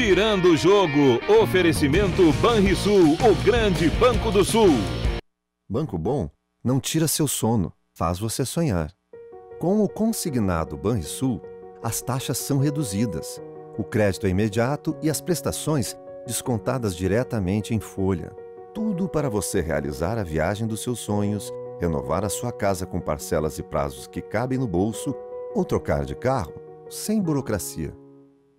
Virando o jogo, oferecimento Banrisul, o grande Banco do Sul. Banco Bom não tira seu sono, faz você sonhar. Com o consignado Banrisul, as taxas são reduzidas, o crédito é imediato e as prestações descontadas diretamente em folha. Tudo para você realizar a viagem dos seus sonhos, renovar a sua casa com parcelas e prazos que cabem no bolso ou trocar de carro sem burocracia.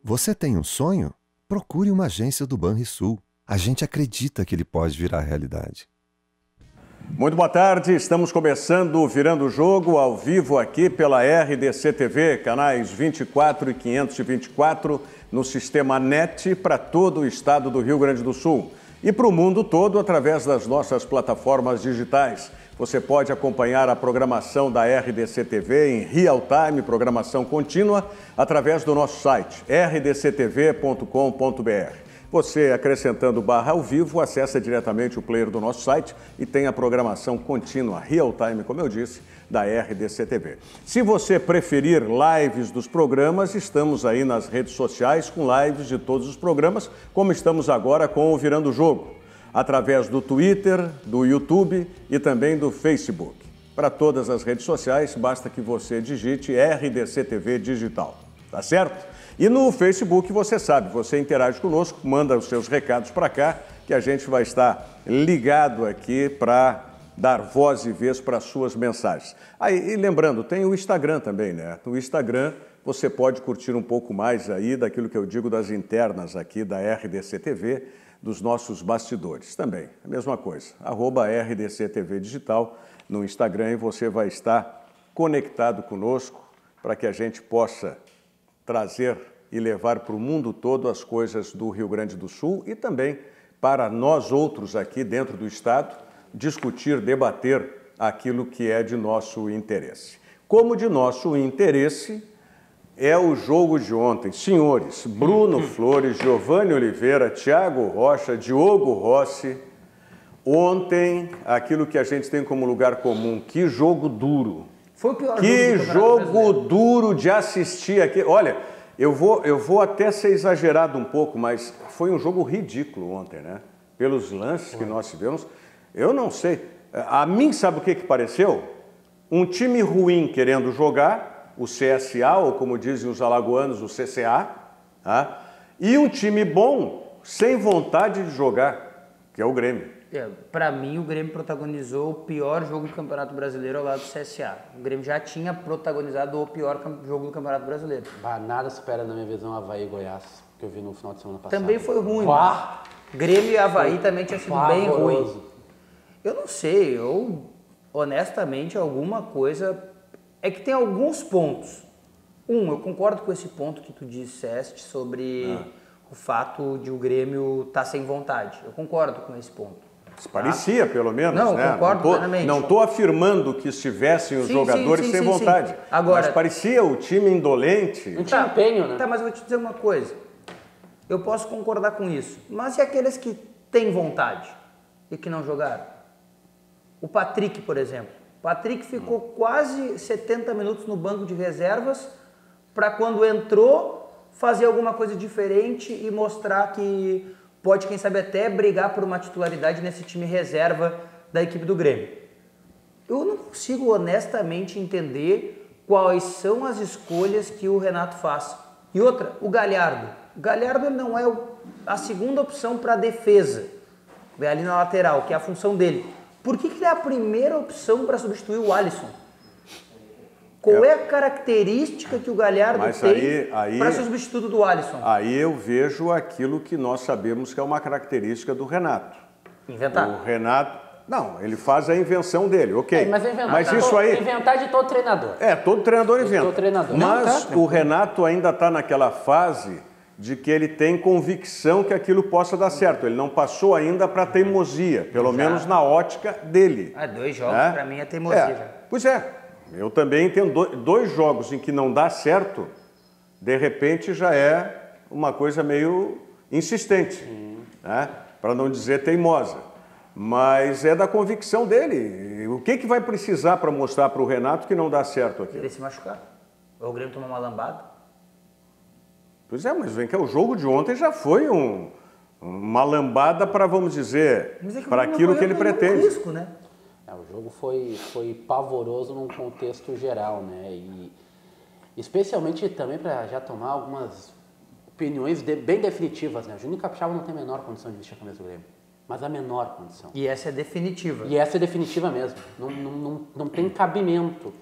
Você tem um sonho? Procure uma agência do Banrisul. A gente acredita que ele pode virar realidade. Muito boa tarde, estamos começando o Virando o Jogo ao vivo aqui pela RDC TV, canais 24 e 524 no sistema NET para todo o estado do Rio Grande do Sul e para o mundo todo através das nossas plataformas digitais. Você pode acompanhar a programação da RDC TV em real time, programação contínua, através do nosso site rdctv.com.br. Você, acrescentando barra ao vivo, acessa diretamente o player do nosso site e tem a programação contínua, real time, como eu disse, da RDC TV. Se você preferir lives dos programas, estamos aí nas redes sociais com lives de todos os programas, como estamos agora com o Virando o Jogo, através do Twitter, do YouTube e também do Facebook. Para todas as redes sociais, basta que você digite RDC TV Digital, tá certo? E no Facebook, você sabe, você interage conosco, manda os seus recados para cá, que a gente vai estar ligado aqui para dar voz e vez para as suas mensagens. Aí, e lembrando, tem o Instagram também, né? No Instagram você pode curtir um pouco mais aí daquilo que eu digo das internas aqui da RDC TV, dos nossos bastidores. Também, a mesma coisa, @RDC TV Digital no Instagram e você vai estar conectado conosco para que a gente possa trazer e levar para o mundo todo as coisas do Rio Grande do Sul e também para nós outros aqui dentro do estado discutir, debater aquilo que é de nosso interesse. Como de nosso interesse é o jogo de ontem. Senhores, Bruno Flores, Giovanni Oliveira, Thiago Rocha, Diogo Rossi, ontem aquilo que a gente tem como lugar comum, que jogo duro. Foi o pior que jogo duro de assistir aqui. Olha, eu vou até ser exagerado um pouco, mas foi um jogo ridículo ontem, né? Pelos lances que nós tivemos. Eu não sei. A mim, sabe o que pareceu? Um time ruim querendo jogar, o CSA, ou como dizem os alagoanos, o CCA, tá? E um time bom, sem vontade de jogar, que é o Grêmio. Para mim, o Grêmio protagonizou o pior jogo do Campeonato Brasileiro ao lado do CSA. O Grêmio já tinha protagonizado o pior jogo do Campeonato Brasileiro. Nada supera na minha visão Avaí e Goiás, que eu vi no final de semana passado. Também foi ruim. Grêmio e Avaí também tinha sido bem ruim. Eu não sei, honestamente, alguma coisa... É que tem alguns pontos. Eu concordo com esse ponto que tu disseste sobre o fato de o Grêmio estar sem vontade. Eu concordo com esse ponto. Parecia, pelo menos, não, né? Concordo plenamente. Não estou afirmando que estivessem os jogadores sem vontade. Agora, mas parecia o time indolente. Não tinha empenho, né? Tá, mas eu vou te dizer uma coisa. Eu posso concordar com isso. Mas e aqueles que têm vontade e que não jogaram? O Patrick, por exemplo. O Patrick ficou quase 70 minutos no banco de reservas para quando entrou fazer alguma coisa diferente e mostrar que pode, quem sabe, até brigar por uma titularidade nesse time reserva da equipe do Grêmio. Eu não consigo honestamente entender quais são as escolhas que o Renato faz. E outra, o Galhardo. O Galhardo ele não é a segunda opção para a defesa, ali na lateral, que é a função dele. Por que ele é a primeira opção para substituir o Alisson? Qual é a característica que o Galhardo tem para ser substituto do Alisson? Aí eu vejo aquilo que nós sabemos que é uma característica do Renato. Inventar. O Renato... Não, ele faz a invenção dele, ok. Mas isso aí... Inventar de todo treinador. Todo treinador inventa. Todo treinador. Mas o Renato ainda está naquela fase de que ele tem convicção que aquilo possa dar certo. Ele não passou ainda para teimosia, pelo menos na ótica dele. 2 jogos para mim é teimosia já. Pois é. Eu também tenho 2 jogos em que não dá certo, de repente já é uma coisa meio insistente, né? Para não dizer teimosa. Mas é da convicção dele. O que vai precisar para mostrar para o Renato que não dá certo aqui? Ele se machucar. Ou o Grêmio tomar uma lambada. Pois é, mas vem cá, o jogo de ontem já foi uma lambada para, vamos dizer, para aquilo que ele pretende. Risco, né? O jogo foi pavoroso num contexto geral, né? E especialmente também para já tomar algumas opiniões bem definitivas, né? O Juninho Capixaba não tem a menor condição de vestir a camisa do Grêmio, mas a menor condição. E essa é definitiva. E essa é definitiva mesmo. Não tem cabimento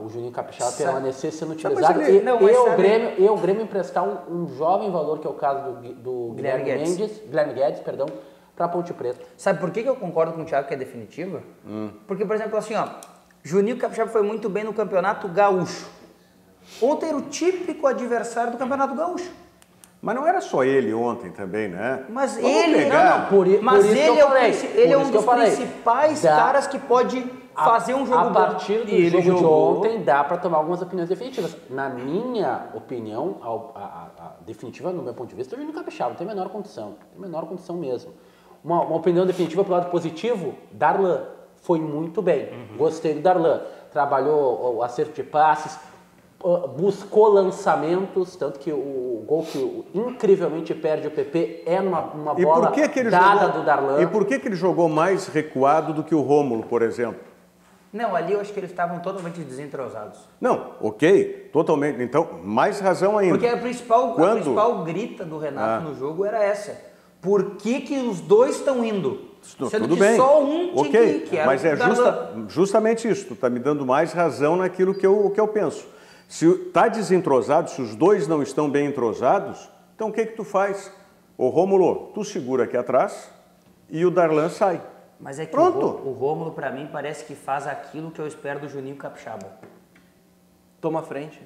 o Juninho Capixaba permanecer sendo utilizado e o Grêmio emprestar um jovem valor, que é o caso do Guilherme Guedes, para Ponte Preta. Sabe por que eu concordo com o Thiago que é definitiva? Porque, por exemplo, assim, ó, Juninho Capixaba foi muito bem no Campeonato Gaúcho. Ontem era o típico adversário do Campeonato Gaúcho. Mas não era só ele ontem também, né? Mas Vamos ele... pegar. Ele é um dos principais caras que pode fazer um jogo a partir do jogo de ontem dá para tomar algumas opiniões definitivas. Na minha opinião, a definitiva, no meu ponto de vista, o Juninho Capixaba não tem a menor condição. Tem a menor condição mesmo. Uma opinião definitiva pro lado positivo, Darlan foi muito bem. Gostei do Darlan. Trabalhou o acerto de passes, buscou lançamentos, tanto que o gol que incrivelmente perde o PP é uma bola dada do Darlan. E por que ele jogou mais recuado do que o Rômulo, por exemplo? Não, ali eu acho que eles estavam totalmente desentrosados. Não, ok, totalmente. Então, mais razão ainda. Porque a principal grita do Renato no jogo era essa. Por que os dois estão indo? Sendo tudo que bem. só um tinha que ir, que era mas é justamente isso. Tu está me dando mais razão naquilo que eu penso. Se está desentrosado, se os dois não estão bem entrosados, então o que tu faz? Ô Rômulo, tu segura aqui atrás e o Darlan sai. Mas é que pronto. O Rômulo, para mim, parece que faz aquilo que eu espero do Juninho Capixaba. Toma frente.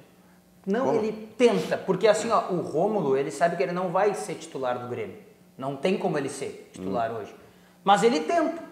Não, como? Ele tenta, porque assim, ó, o Rômulo, ele sabe que ele não vai ser titular do Grêmio. Não tem como ele ser titular hoje. Mas ele tenta.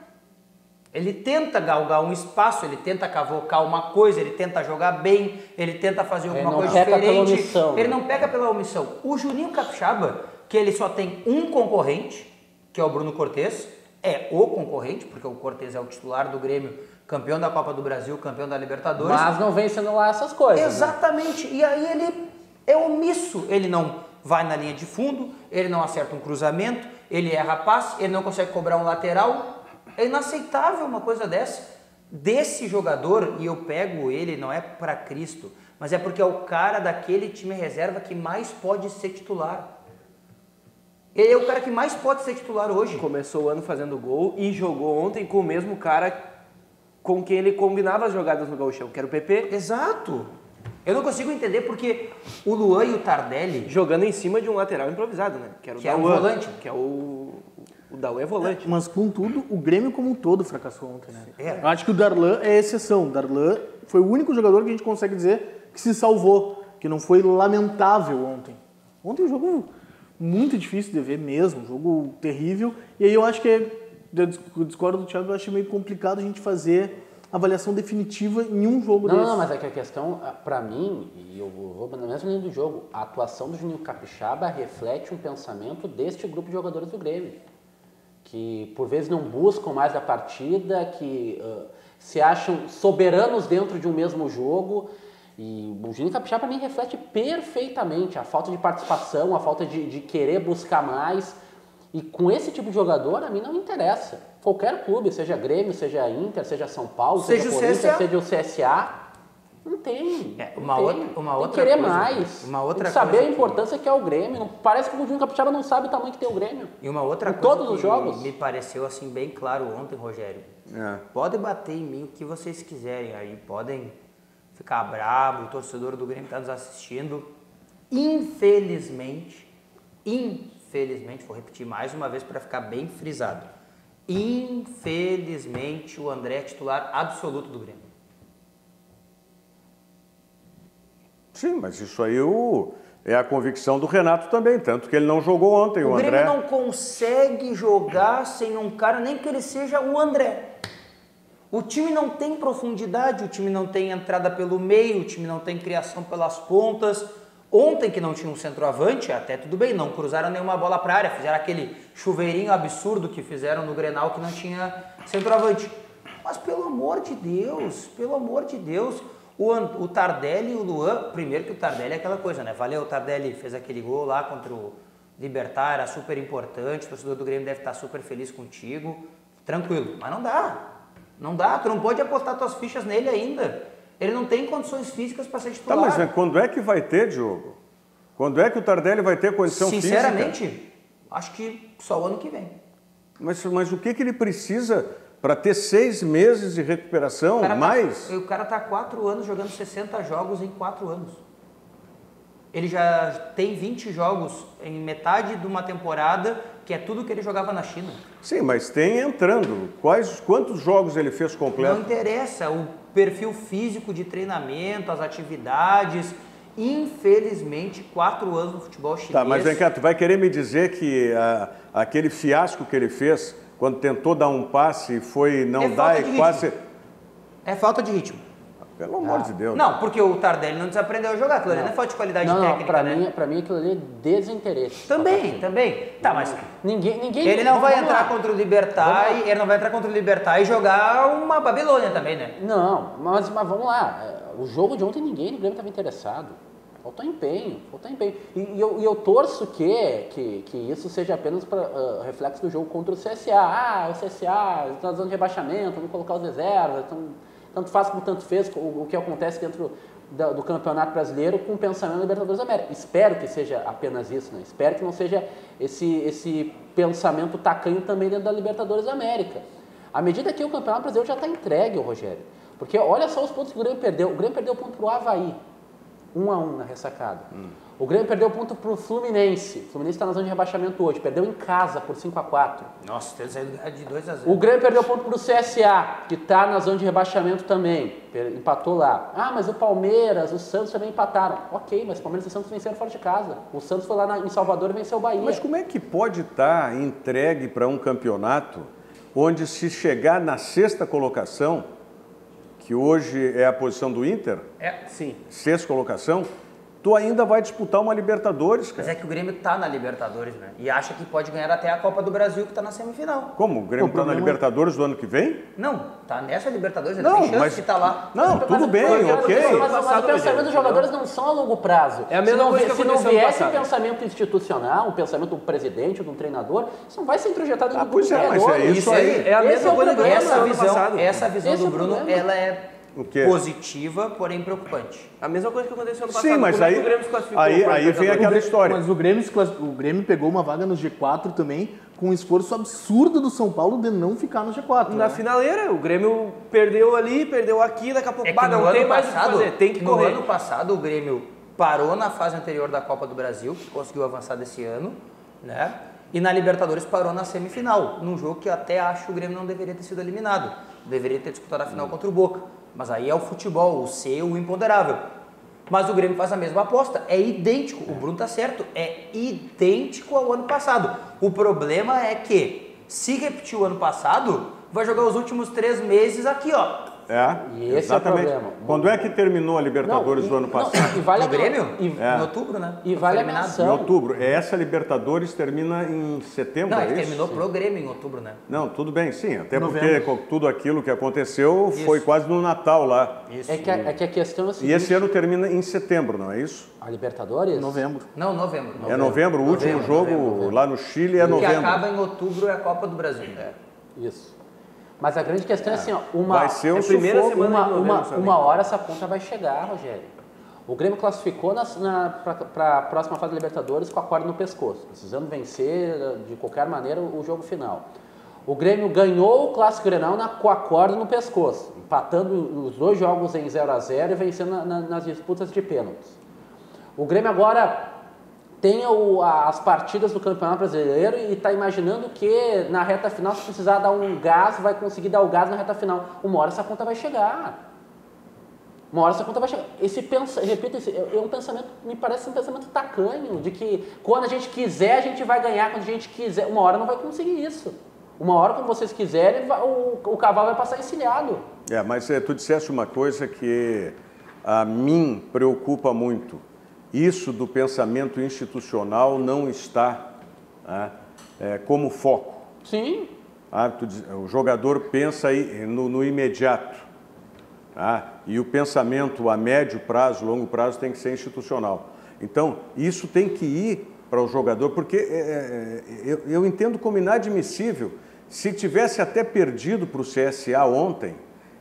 Ele tenta galgar um espaço, ele tenta cavocar uma coisa, ele tenta jogar bem, ele tenta fazer alguma coisa diferente. Ele não peca pela omissão. O Juninho Capixaba, que ele só tem um concorrente, que é o Bruno Cortez, é o concorrente, porque o Cortez é o titular do Grêmio, campeão da Copa do Brasil, campeão da Libertadores. Mas não vem sendo lá essas coisas. Exatamente. Né? E aí ele é omisso. Ele não vai na linha de fundo, ele não acerta um cruzamento, ele erra passe, ele não consegue cobrar um lateral. É inaceitável uma coisa dessa. Desse jogador, e eu pego ele, não é para Cristo, mas é porque é o cara daquele time reserva que mais pode ser titular. Ele é o cara que mais pode ser titular hoje. Começou o ano fazendo gol e jogou ontem com o mesmo cara com quem ele combinava as jogadas no gauchão, que era o PP. Exato. Eu não consigo entender porque o Luan e o Tardelli... Jogando em cima de um lateral improvisado, né? Que era o Dauan, volante. Que é o Dauan é volante. Mas, contudo, o Grêmio como um todo fracassou ontem, né? Acho que o Darlan é exceção. O Darlan foi o único jogador que a gente consegue dizer que se salvou, que não foi lamentável ontem. Ontem um jogo muito difícil de ver mesmo, um jogo terrível. E aí eu acho que, eu discordo do Thiago, eu acho meio complicado a gente fazer avaliação definitiva em um jogo desse. Não, mas é que a questão, pra mim, e eu vou na mesma linha do jogo, a atuação do Juninho Capixaba reflete um pensamento deste grupo de jogadores do Grêmio, que por vezes não buscam mais a partida, que se acham soberanos dentro de um mesmo jogo. E o Juninho Capixaba, para mim, reflete perfeitamente a falta de participação, a falta de querer buscar mais. E com esse tipo de jogador, a mim não interessa. Qualquer clube, seja Grêmio, seja Inter, seja São Paulo, seja Corinthians, seja o CSA, não tem. Uma outra querer coisa, mais. Uma outra tem que saber coisa a importância que é o Grêmio. Não, parece que o Juninho Capixaba não sabe o tamanho que tem o Grêmio. E uma outra coisa todos que os jogos. Me pareceu assim bem claro ontem, Rogério. Podem bater em mim o que vocês quiserem aí, podem ficar bravo, o torcedor do Grêmio está nos assistindo. Infelizmente, vou repetir mais uma vez para ficar bem frisado. Infelizmente, o André é titular absoluto do Grêmio. Sim, mas isso aí é a convicção do Renato também, tanto que ele não jogou ontem, o André. O Grêmio não consegue jogar sem um cara, nem que ele seja o André. O time não tem profundidade, o time não tem entrada pelo meio, o time não tem criação pelas pontas. Ontem, que não tinha um centroavante, até tudo bem, não cruzaram nenhuma bola para a área, fizeram aquele chuveirinho absurdo que fizeram no Grenal que não tinha centroavante. Mas pelo amor de Deus, O Tardelli e o Luan, primeiro que o Tardelli é aquela coisa, né? Valeu, o Tardelli fez aquele gol lá contra o Libertad, era super importante, o torcedor do Grêmio deve estar super feliz contigo, tranquilo. Mas não dá, não dá, tu não pode apostar tuas fichas nele ainda. Ele não tem condições físicas para ser titular. Tá, mas quando é que vai ter, Diogo? Quando é que o Tardelli vai ter condição física? Sinceramente, acho que só o ano que vem. Mas o que ele precisa para ter 6 meses de recuperação, mais? O cara tá há 4 anos jogando 60 jogos em 4 anos. Ele já tem 20 jogos em metade de uma temporada, que é tudo que ele jogava na China. Sim, mas tem entrando. Quantos jogos ele fez completo? Não interessa, o perfil físico de treinamento, as atividades. Infelizmente, 4 anos no futebol chinês. Tá, mas vem cá, tu vai querer me dizer que aquele fiasco que ele fez, quando tentou dar um passe e foi não dar e quase... É falta de ritmo. Pelo amor de Deus. Não, porque o Tardelli não desaprendeu a jogar. Aquilo ali não é falta de qualidade técnica, né? Pra mim aquilo ali é desinteresse. Também. Tá, mas ninguém ele não vai entrar contra o Libertad, ele não vai entrar contra o Libertad e jogar uma Babilônia também, né? Não, mas vamos lá. O jogo de ontem ninguém no Grêmio estava interessado. Faltou empenho. E eu torço que isso seja apenas para reflexo do jogo contra o CSA. O CSA está na zona de rebaixamento, vamos colocar os reservas, tanto faz como tanto fez o que acontece dentro do Campeonato Brasileiro com o pensamento da Libertadores da América. Espero que seja apenas isso, né? Espero que não seja esse pensamento tacanho também dentro da Libertadores da América. À medida que o Campeonato Brasileiro já está entregue, Rogério. Porque olha só os pontos que o Grêmio perdeu. O Grêmio perdeu ponto para o Avaí. 1-1 na ressacada. O Grêmio perdeu ponto para o Fluminense. O Fluminense está na zona de rebaixamento hoje. Perdeu em casa por 5-4. Nossa, ele saiu de 2-0. O Grêmio perdeu ponto para o CSA, que está na zona de rebaixamento também. Empatou lá. Ah, mas o Palmeiras, o Santos também empataram. Ok, mas o Palmeiras e o Santos venceram fora de casa. O Santos foi lá em Salvador e venceu o Bahia. Mas como é que pode estar entregue para um campeonato onde, se chegar na 6ª colocação, que hoje é a posição do Inter, sim. 6ª colocação, tu ainda vai disputar uma Libertadores, cara. Mas é que o Grêmio tá na Libertadores, né? E acha que pode ganhar até a Copa do Brasil, que tá na semifinal. Como? O Grêmio tá na Libertadores do ano que vem? Não, tá nessa Libertadores, ele Não, tem chance mas de estar lá. Não, tudo bem, ok. Mas o pensamento dos jogadores não são a longo prazo. É a mesma coisa que Se não aconteceu no viesse um passado. pensamento institucional, um pensamento do presidente ou do treinador, isso não vai ser introjetado no grupo pois é, mas é isso aí. É a mesma coisa que Essa aconteceu no passado. essa visão Esse do é o Bruno, problema. ela é O quê? positiva, porém preocupante. A mesma coisa que aconteceu no passado. Sim, mas Como é que aí, o Grêmio se classificou aí para a vem Libertadores? aquela história. Mas o Grêmio pegou uma vaga no G4 também, com um esforço absurdo do São Paulo de não ficar no G4. Na né? finaleira, o Grêmio perdeu ali, perdeu aqui, daqui a pouco, É que não tem mais o que fazer, tem que no correr. ano passado, o Grêmio parou na fase anterior da Copa do Brasil, que conseguiu avançar desse ano, né? E na Libertadores parou na semifinal, num jogo que eu até acho que o Grêmio não deveria ter sido eliminado. Deveria ter disputado a final contra o Boca. Mas aí é o futebol, o ser o imponderável. Mas o Grêmio faz a mesma aposta, é idêntico, o Bruno tá certo, é idêntico ao ano passado. O problema é que, se repetir o ano passado, vai jogar os últimos 3 meses aqui, ó. E esse é o exatamente. problema. Quando é que terminou a Libertadores do ano passado? E vale No Grêmio? Em E outubro, né? E vale a Foi eliminado. Em menção. outubro. Essa Libertadores termina em setembro, Não, é ele isso? terminou pro Grêmio em outubro, né? Não, tudo bem, sim. Até Novembro. porque com tudo aquilo que aconteceu Isso. foi quase no Natal lá. Isso. É que a questão é a E seguinte, esse ano termina em setembro, não é isso? a Libertadores... Novembro. Não, novembro. É novembro, o último jogo lá no Chile é O que novembro. acaba em outubro é a Copa do Brasil. Isso. Mas a grande questão é assim, ó, Vai ser o primeira sufoco. semana de novembro, sabe? uma hora essa conta vai chegar, Rogério. O Grêmio classificou para a próxima fase da Libertadores com a corda no pescoço, precisando vencer de qualquer maneira o jogo final. O Grêmio ganhou o Clássico Grenal com a corda no pescoço, empatando os 2 jogos em 0-0 e vencendo nas disputas de pênaltis. O Grêmio agora tem as partidas do Campeonato Brasileiro e está imaginando que na reta final, se precisar dar um gás, vai conseguir dar o gás na reta final. Uma hora essa conta vai chegar. Uma hora essa conta vai chegar. Repito, é um pensamento, me parece um pensamento tacanho, de que quando a gente quiser, a gente vai ganhar, quando a gente quiser. Uma hora não vai conseguir isso. Uma hora, quando vocês quiserem, o cavalo vai passar encilhado. Mas tu disseste uma coisa que a mim preocupa muito. Isso do pensamento institucional não está como foco. Sim. O jogador pensa aí no imediato. Tá? E o pensamento a médio prazo, longo prazo tem que ser institucional. Então, isso tem que ir para o jogador, porque eu entendo como inadmissível se tivesse até perdido para o CSA ontem,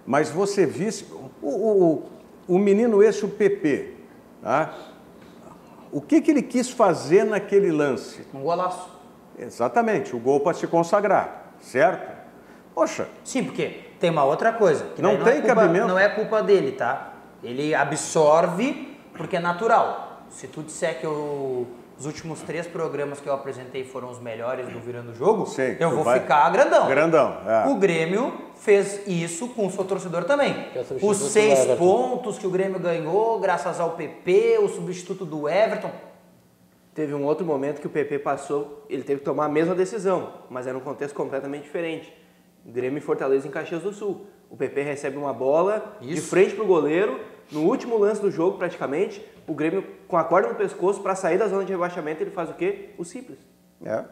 mas você visse o menino esse, o PP, tá? O que ele quis fazer naquele lance? Um golaço. Exatamente, o gol para se consagrar, certo? Poxa. Sim, porque tem uma outra coisa. Que não tem cabimento. Não é culpa dele, tá? Ele absorve porque é natural. Se tu disser que os últimos 3 programas que eu apresentei foram os melhores do Virando o Jogo, sim, eu vou ficar grandão. Grandão, é. O Grêmio fez isso com o seu torcedor também. Os 6 pontos que o Grêmio ganhou, graças ao PP, o substituto do Everton. Teve um outro momento que o PP passou, ele teve que tomar a mesma decisão, mas era um contexto completamente diferente. Grêmio e Fortaleza em Caxias do Sul. O PP recebe uma bola de frente para o goleiro, no último lance do jogo praticamente, o Grêmio com a corda no pescoço para sair da zona de rebaixamento, ele faz o quê? O simples.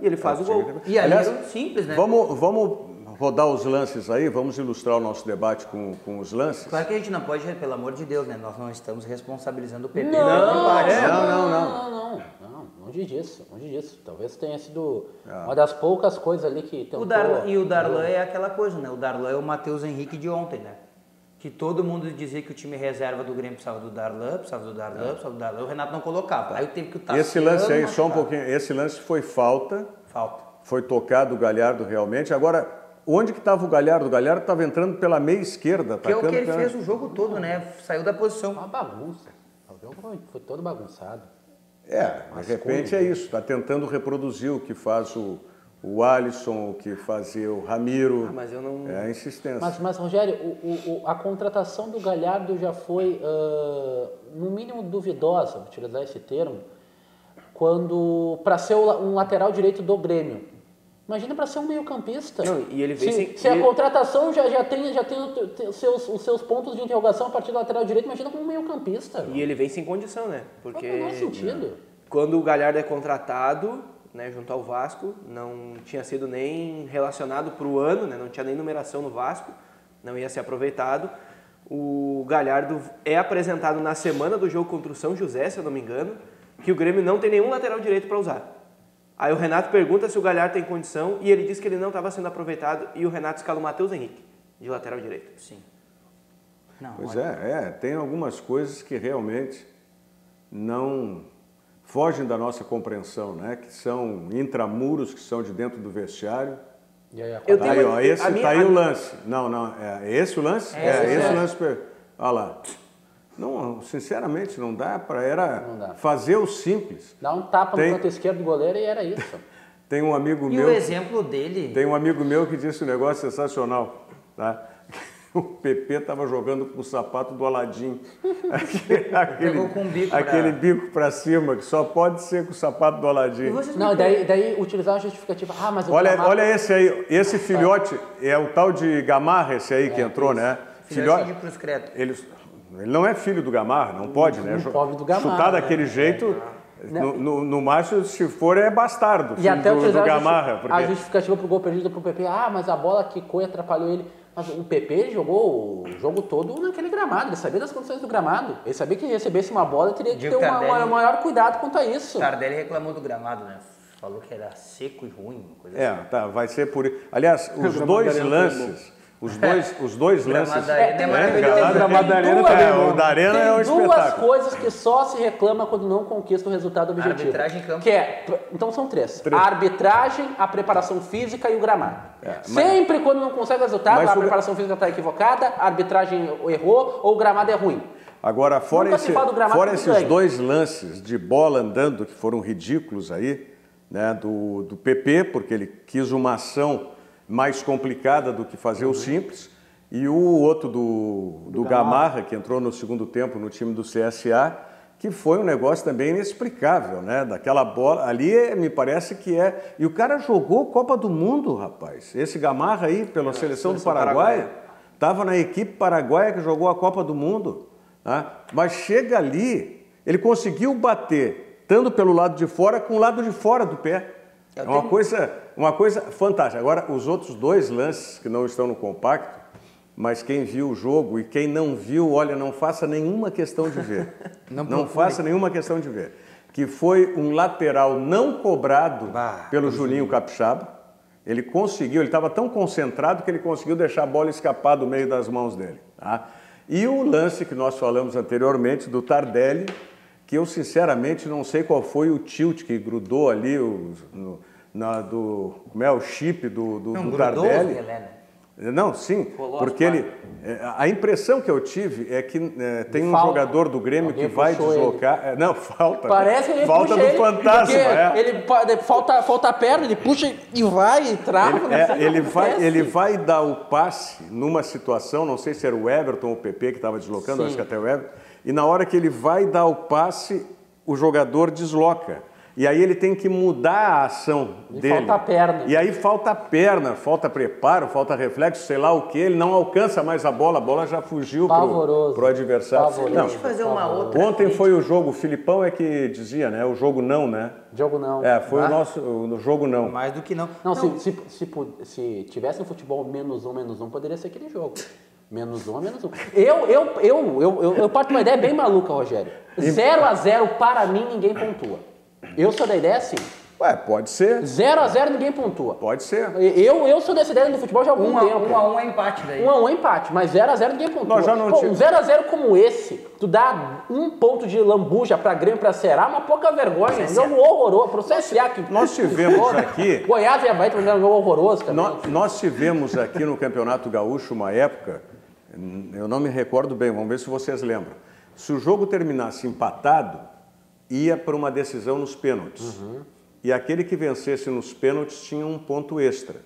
E ele faz o gol. E aí, aliás, simples, né? Vamos rodar os lances aí, vamos ilustrar o nosso debate com os lances. Claro que a gente não pode, pelo amor de Deus, né? Nós não estamos responsabilizando o PP. Não, longe disso. Talvez tenha sido uma das poucas coisas ali que tentou... E o Darlan é aquela coisa, né? O Darlan é o Matheus Henrique de ontem, né? Que todo mundo dizia que o time reserva do Grêmio precisava do Darlan, o Renato não colocava. Aí teve que o Tassiano... Esse lance aí, só um pouquinho, esse lance foi falta. Foi tocado o Galhardo realmente. Agora, onde que estava o Galhardo? O Galhardo estava entrando pela meia esquerda. Que é o que ele fez o jogo todo, né? Saiu da posição. Uma bagunça. O jogo foi todo bagunçado. De repente é isso. Está tentando reproduzir o que faz o Alisson, o que fazia o Ramiro. Mas eu não... É a insistência. Mas Rogério, a contratação do Galhardo já foi, no mínimo, duvidosa, vou utilizar esse termo, para ser um lateral direito do Grêmio. Imagina para ser um meio-campista. E ele vem se a contratação já tem os seus pontos de interrogação a partir do lateral direito, imagina como um meio-campista. E ele vem sem condição, né? Porque não faz sentido. Quando o Galhardo é contratado, né, junto ao Vasco, não tinha sido nem relacionado para o ano, né, não tinha nem numeração no Vasco, não ia ser aproveitado. O Galhardo é apresentado na semana do jogo contra o São José, se eu não me engano, que o Grêmio não tem nenhum lateral direito para usar. Aí o Renato pergunta se o Galhardo tem condição e ele diz que ele não estava sendo aproveitado e o Renato escala o Matheus Henrique, de lateral direito. Sim. Pois tem algumas coisas que realmente não fogem da nossa compreensão, né? Que são intramuros, que são de dentro do vestiário. Aí o lance. É esse o lance? Esse o lance. Olha lá. Não, sinceramente, não dá para fazer o simples. Dá um tapa no canto esquerdo do goleiro e era isso. Tem um amigo meu... E o exemplo dele... Tem um amigo meu que disse um negócio sensacional, tá? O PP estava jogando com o sapato do Aladim. Aquele bico para cima, que só pode ser com o sapato do Aladim. Daí utilizar a justificativa. Mas olha esse aí, esse filhote, é o tal de Gamarra, esse aí que entrou, né? Filhote de Cruz Credo. Ele não é filho do Gamarra, não pode, né? Pobre do Gamarra, chutar daquele jeito, no máximo, se for, é bastardo. E até do Gamarra. A justificativa pro gol perdido pro PP. Mas a bola quicou e atrapalhou ele. Mas o PP jogou o jogo todo naquele gramado, ele sabia das condições do gramado. Ele sabia que recebesse uma bola e teria que ter um maior cuidado quanto a isso. O Tardelli reclamou do gramado, né? Falou que era seco e ruim, coisa assim. Vai ser por isso. Aliás, os dois lances... Os dois lances... O da Arena é um espetáculo. Tem duas coisas que só se reclama quando não conquista o resultado objetivo. Arbitragem em campo. Então são três. A arbitragem, a preparação física e o gramado. Sempre quando não consegue o resultado, a preparação física está equivocada, a arbitragem errou ou o gramado é ruim. Agora, fora esses dois lances de bola andando que foram ridículos aí, né, do PP, porque ele quis uma ação mais complicada do que fazer o simples, e o outro do Gamarra, que entrou no segundo tempo no time do CSA, que foi um negócio também inexplicável, né? Daquela bola, ali me parece que é... E o cara jogou Copa do Mundo, rapaz. Esse Gamarra aí, pela seleção do Paraguai, estava na equipe paraguaia que jogou a Copa do Mundo. Né? Mas chega ali, ele conseguiu bater, estando pelo lado de fora, com o lado de fora do pé. É uma coisa fantástica. Agora, os outros dois lances que não estão no compacto, mas quem viu o jogo e quem não viu, olha, não faça nenhuma questão de ver. Não faça nenhuma questão de ver. Que foi um lateral não cobrado pelo Juninho Capixaba. Ele conseguiu, ele estava tão concentrado que ele conseguiu deixar a bola escapar do meio das mãos dele. Tá? E o lance que nós falamos anteriormente do Tardelli, que eu sinceramente não sei qual foi o tilt que grudou ali como é o chip do Tardelli. Não, sim, porque a impressão que eu tive é que tem um jogador do Grêmio que vai deslocar. Não, falta. Parece que ele falta puxa do fantasma. Ele falta a perna, ele puxa e vai e trava. Ele vai dar o passe numa situação, não sei se era o Everton ou o PP que estava deslocando, acho que até o Everton, e na hora que ele vai dar o passe, o jogador desloca. E aí ele tem que mudar a ação dele. Falta a perna. E aí falta a perna, falta preparo, falta reflexo, sei lá o que. Ele não alcança mais a bola já fugiu pro adversário. Não, deixa eu fazer uma outra. Ontem foi o jogo, o Filipão é que dizia, né? O jogo não, né? Jogo não. Foi o jogo não. Mais do que não. Não, se tivesse no futebol -1, poderia ser aquele jogo. -1. Eu parto de uma ideia bem maluca, Rogério. 0-0, para mim, ninguém pontua. Eu sou da ideia assim. Pode ser. 0-0 ninguém pontua. Pode ser. Eu sou dessa ideia no futebol já há algum tempo. 1-1 é empate daí. 1-1 é empate, mas 0-0 ninguém pontua. Nós já não um 0-0 como esse, tu dá 1 ponto de lambuja pra Grêmio, pra Ceará, uma pouca vergonha. Um jogo horroroso. Pro CSA que nós tivemos aqui... Goiás e Avaí também um jogo horroroso também. Nós tivemos aqui no Campeonato Gaúcho uma época, eu não me recordo bem, vamos ver se vocês lembram. Se o jogo terminasse empatado, ia para uma decisão nos pênaltis. E aquele que vencesse nos pênaltis tinha um ponto extra.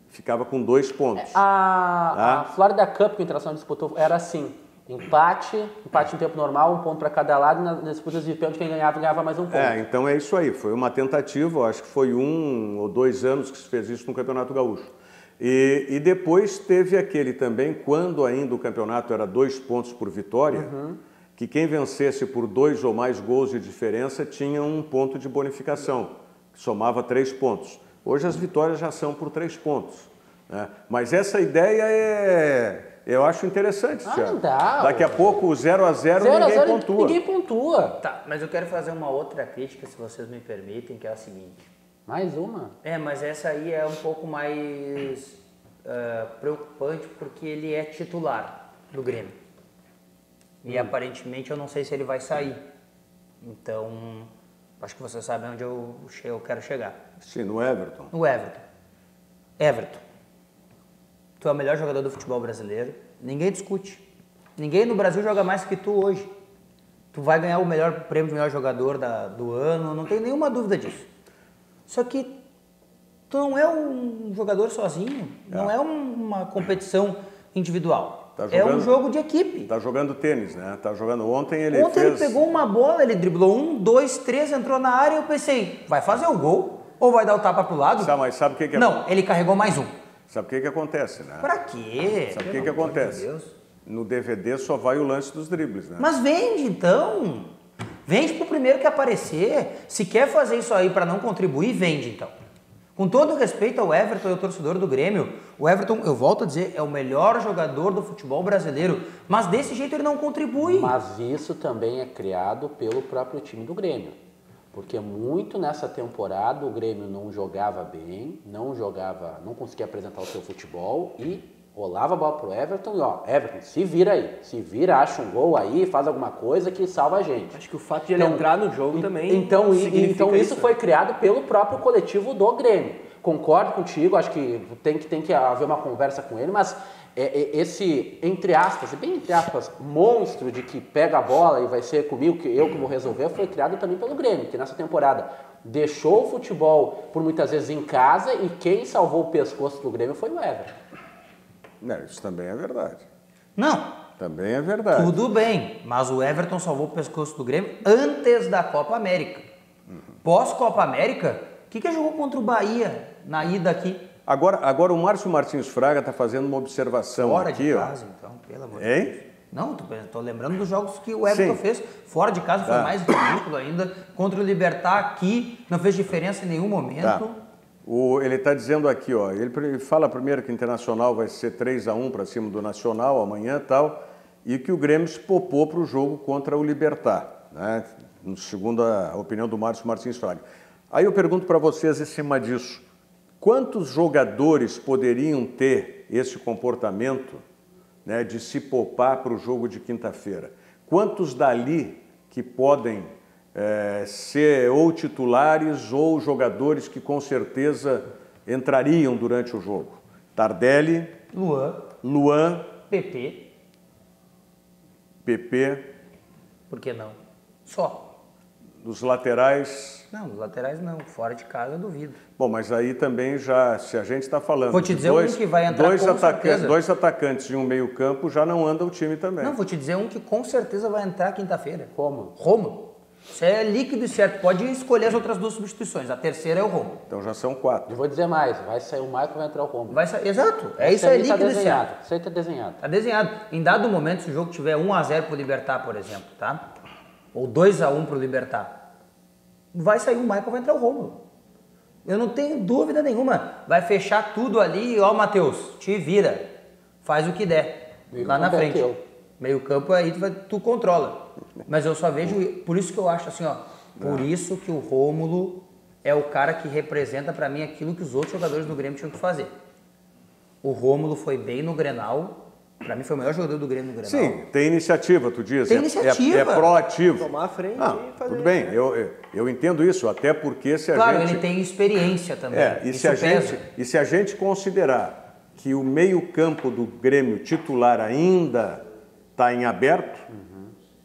Ficava com 2 pontos. A Florida Cup que o Internacional disputou era assim. Empate em tempo normal, 1 ponto para cada lado, e nas disputas de pênalti quem ganhava mais 1 ponto. Então é isso aí. Foi uma tentativa, acho que foi 1 ou 2 anos que se fez isso no Campeonato Gaúcho. E depois teve aquele também, quando ainda o campeonato era 2 pontos por vitória, que quem vencesse por 2 ou mais gols de diferença tinha 1 ponto de bonificação, que somava 3 pontos. Hoje as vitórias já são por 3 pontos. Né? Mas essa ideia eu acho interessante, Thiago. Não dá. Daqui a pouco o 0-0 ninguém pontua. Ninguém pontua. Tá, mas eu quero fazer uma outra crítica, se vocês me permitem, que é a seguinte. Mais uma? Mas essa aí é um pouco mais preocupante, porque ele é titular do Grêmio. E aparentemente eu não sei se ele vai sair. Então, acho que vocês sabem onde eu quero chegar. Sim, no Everton. No Everton. Everton, tu é o melhor jogador do futebol brasileiro. Ninguém discute. Ninguém no Brasil joga mais que tu hoje. Tu vai ganhar o melhor prêmio de melhor jogador do ano, não tem nenhuma dúvida disso. Só que tu não é um jogador sozinho. Não é uma competição individual. É um jogo de equipe. Tá jogando tênis, né? Tá jogando ontem ele pegou uma bola, ele driblou 1, 2, 3, entrou na área e eu pensei, vai fazer o gol ou vai dar o tapa pro lado? Mas sabe o que Não, ele carregou mais 1. Sabe o que acontece, né? Pra quê? Sabe o que acontece? No DVD só vai o lance dos dribles, né? Mas vende então. Vende pro primeiro que aparecer. Se quer fazer isso aí pra não contribuir, vende então. Com todo respeito ao Everton e ao torcedor do Grêmio, o Everton, eu volto a dizer, é o melhor jogador do futebol brasileiro, mas desse jeito ele não contribui. Mas isso também é criado pelo próprio time do Grêmio. Porque muito nessa temporada o Grêmio não jogava bem, não conseguia apresentar o seu futebol e rolava a bola pro Everton e Everton, se vira aí, acha um gol aí, faz alguma coisa que salva a gente. Acho que o fato de ele entrar no jogo também Então isso foi criado pelo próprio coletivo do Grêmio. Concordo contigo, acho que tem que haver uma conversa com ele, mas esse, entre aspas, monstro de que pega a bola e vai ser comigo, que eu que vou resolver, foi criado também pelo Grêmio, que nessa temporada deixou o futebol por muitas vezes em casa e quem salvou o pescoço do Grêmio foi o Everton. Isso também é verdade. Não. Também é verdade. Tudo bem, mas o Everton salvou o pescoço do Grêmio antes da Copa América. Pós-Copa América, o que jogou contra o Bahia na ida aqui? Agora o Márcio Martins Fraga está fazendo uma observação fora aqui. De casa, então, pelo amor de Deus. Não, tô lembrando dos jogos que o Everton fez. Fora de casa foi mais ridículo ainda. Contra o Libertad aqui, não fez diferença em nenhum momento. Ele está dizendo aqui, ó, ele fala primeiro que o Internacional vai ser 3-1 para cima do Nacional amanhã e tal, e que o Grêmio se popou para o jogo contra o Libertad, né? Segundo a opinião do Márcio Martins Fraga. Aí eu pergunto para vocês, em cima disso, quantos jogadores poderiam ter esse comportamento, né, de se poupar para o jogo de quinta-feira? Quantos dali que podem ser ou titulares ou jogadores que com certeza entrariam durante o jogo? Tardelli, Luan, PP, por que não? Só. Dos laterais... Não, dos laterais não. Fora de casa, eu duvido. Bom, mas aí também já, se a gente está falando... Vou te dizer um que vai entrar com certeza. Dois atacantes e um meio-campo, já não anda o time também. Não, vou te dizer um que com certeza vai entrar quinta-feira. Rômulo. Isso é líquido e certo. Pode escolher as outras 2 substituições. A terceira é o Rômulo. Então já são 4. Eu vou dizer mais, vai sair o Maicon e vai entrar o Rômulo. Exato. Isso é líquido e certo. Isso aí tá desenhado. Tá desenhado. Em dado momento, se o jogo tiver 1-0 pro Libertad, por exemplo, tá? Ou 2-1 pro Libertad, vai sair o Maicon, vai entrar o Rômulo. Eu não tenho dúvida nenhuma. Vai fechar tudo ali e, ó, Matheus, te vira. Faz o que der. Lá na frente. Meio campo aí tu controla. Mas eu só vejo, por isso que eu acho assim, ó, por isso que o Rômulo é o cara que representa pra mim aquilo que os outros jogadores do Grêmio tinham que fazer. O Rômulo foi bem no Grenal. Pra mim foi o melhor jogador do Grêmio no Grenal. Sim, tem iniciativa, tu diz. Tem iniciativa. É proativo. Tomar a frente e fazer... Tudo bem, eu entendo isso, até porque se a claro, gente... ele tem experiência também. E se a gente considerar que o meio-campo do Grêmio titular ainda está em aberto,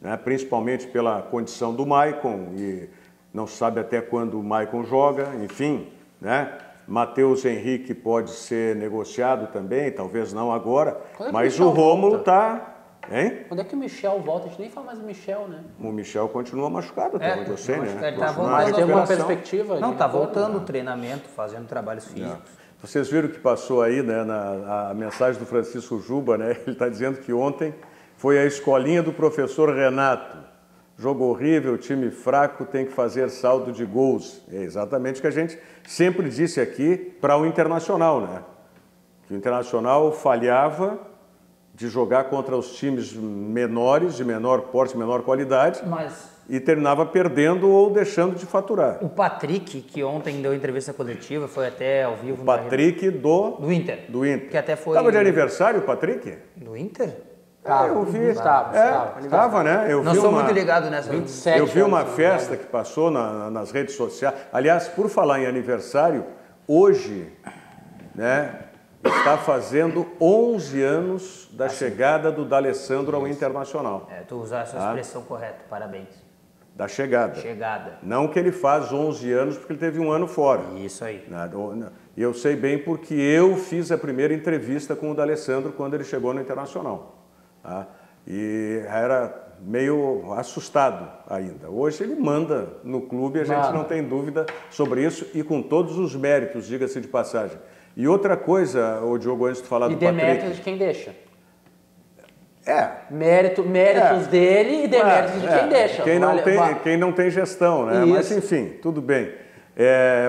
né, principalmente pela condição do Maicon, e não se sabe até quando o Maicon joga, enfim, né? Matheus Henrique pode ser negociado também, talvez não agora, mas o Rômulo está... Hein? Quando é que o Michel volta? A gente nem fala mais do Michel, né? O Michel continua machucado, até onde eu sei, né? Ele tá Mas tem uma perspectiva? Não, tá voltando o treinamento, fazendo trabalhos físicos. Vocês viram o que passou aí, né, a mensagem do Francisco Juba, né? Ele está dizendo que ontem foi a escolinha do professor Renato. Jogo horrível, time fraco, tem que fazer saldo de gols. É exatamente o que a gente sempre disse aqui para o Internacional, né? Que o Internacional falhava de jogar contra os times menores, de menor porte, menor qualidade, e terminava perdendo ou deixando de faturar. O Patrick, que ontem deu entrevista coletiva, foi até ao vivo... O Patrick do Inter. Do Inter. Que até foi... Estava de aniversário o Patrick? Do Inter? Eu vi. Estava, né? Não sou muito ligado nessa. 27 eu vi uma festa que passou nas redes sociais. Aliás, por falar em aniversário, hoje, né, está fazendo 11 anos da chegada do D'Alessandro ao Internacional. Tu usar essa expressão correta, parabéns. Da chegada. Chegada. Não que ele faz 11 anos porque ele teve um ano fora. Isso aí. E eu sei bem porque eu fiz a primeira entrevista com o D'Alessandro quando ele chegou no Internacional. Tá? E era meio assustado ainda. Hoje ele manda no clube, a gente não tem dúvida sobre isso, e com todos os méritos, diga-se de passagem. E outra coisa, o Diogo, antes de falar do Patrick... E deméritos de quem deixa. Méritos dele e deméritos de quem deixa. Quem não tem gestão, né? Isso. Mas enfim, tudo bem.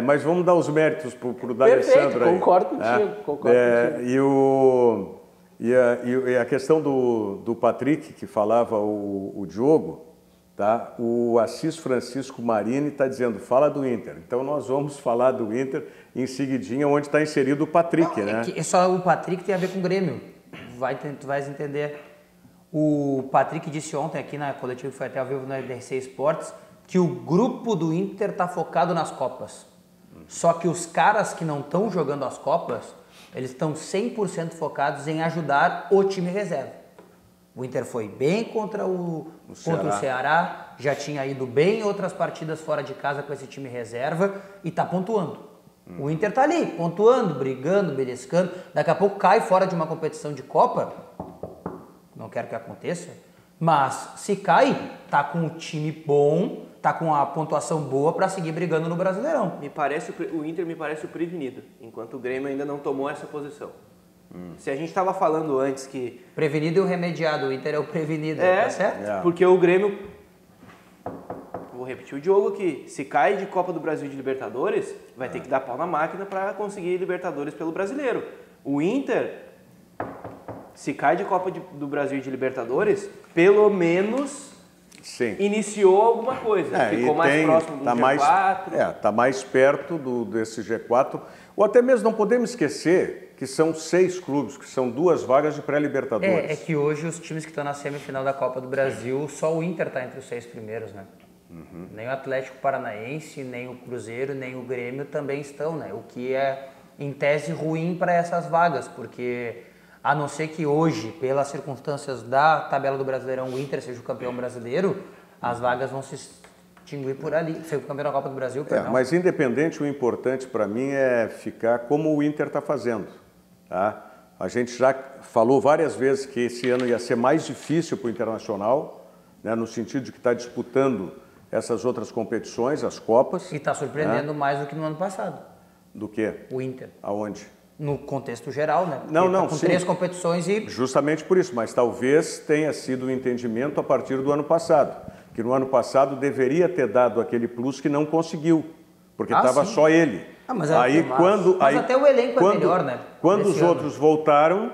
Mas vamos dar os méritos para o D'Alessandro aí. Concordo contigo. Contigo. E a questão do Patrick, que falava o Diogo, tá? O Assis Francisco Marini está dizendo, fala do Inter. Então nós vamos falar do Inter em seguidinha, onde está inserido o Patrick, né? Só o Patrick tem a ver com o Grêmio. Tu vais entender. O Patrick disse ontem aqui na coletiva, que foi até ao vivo na RDC Esportes, que o grupo do Inter está focado nas Copas. Só que os caras que não estão jogando as Copas, eles estão 100% focados em ajudar o time reserva. O Inter foi bem contra o Ceará, já tinha ido bem em outras partidas fora de casa com esse time reserva e está pontuando. O Inter está ali, pontuando, brigando, beliscando. Daqui a pouco cai fora de uma competição de Copa. Não quero que aconteça. Mas se cai, tá com um time bom, tá com a pontuação boa para seguir brigando no Brasileirão. O Inter me parece o prevenido, enquanto o Grêmio ainda não tomou essa posição. Se a gente estava falando antes que... Prevenido e o remediado, o Inter é o prevenido, tá certo? Porque o Grêmio... vou repetir o Diogo aqui. Se cai de Copa do Brasil e de Libertadores, vai ter que dar pau na máquina para conseguir Libertadores pelo Brasileiro. O Inter, se cai de Copa do Brasil e de Libertadores, pelo menos iniciou alguma coisa. Ficou mais próximo do G4. Está mais perto desse G4. Ou até mesmo não podemos esquecer que são 6 clubes, que são 2 vagas de pré-Libertadores. É que hoje os times que estão na semifinal da Copa do Brasil, só o Inter está entre os 6 primeiros, né? Nem o Atlético Paranaense, nem o Cruzeiro, nem o Grêmio também estão, né? O que é, em tese, ruim para essas vagas, porque a não ser que hoje, pelas circunstâncias da tabela do Brasileirão, o Inter seja o campeão brasileiro, as vagas vão se extinguir por ali, ser o campeão da Copa do Brasil, perdão. Mas independente, o importante para mim é ficar como o Inter está fazendo. Tá? A gente já falou várias vezes que esse ano ia ser mais difícil para o Internacional, né, no sentido de que está disputando essas outras competições, as Copas. E está surpreendendo mais do que no ano passado. Do quê? O Inter. Aonde? No contexto geral, né? Porque não, com sim. 3 competições e... Justamente por isso, mas talvez tenha sido um entendimento a partir do ano passado. Que no ano passado deveria ter dado aquele plus que não conseguiu, porque estava só ele. Mas até o elenco é melhor, né? Quando os outros voltaram,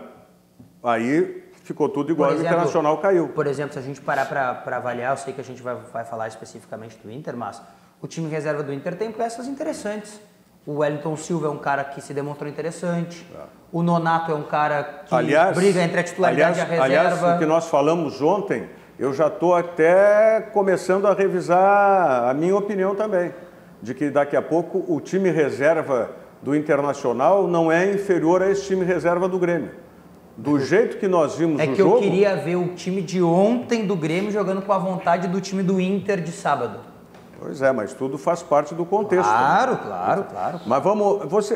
aí ficou tudo igual, o Internacional caiu. Por exemplo, se a gente parar para avaliar, eu sei que a gente vai falar especificamente do Inter, mas o time reserva do Inter tem peças interessantes. O Wellington Silva é um cara que se demonstrou interessante. O Nonato é um cara que briga entre a titularidade e a reserva. Aliás, o que nós falamos ontem, eu já estou até começando a revisar a minha opinião também, de que daqui a pouco o time reserva do Internacional não é inferior a esse time reserva do Grêmio. Do jeito que nós vimos o jogo... É que eu queria ver o time de ontem do Grêmio jogando com a vontade do time do Inter de sábado. Pois é, mas tudo faz parte do contexto. Claro. Mas vamos...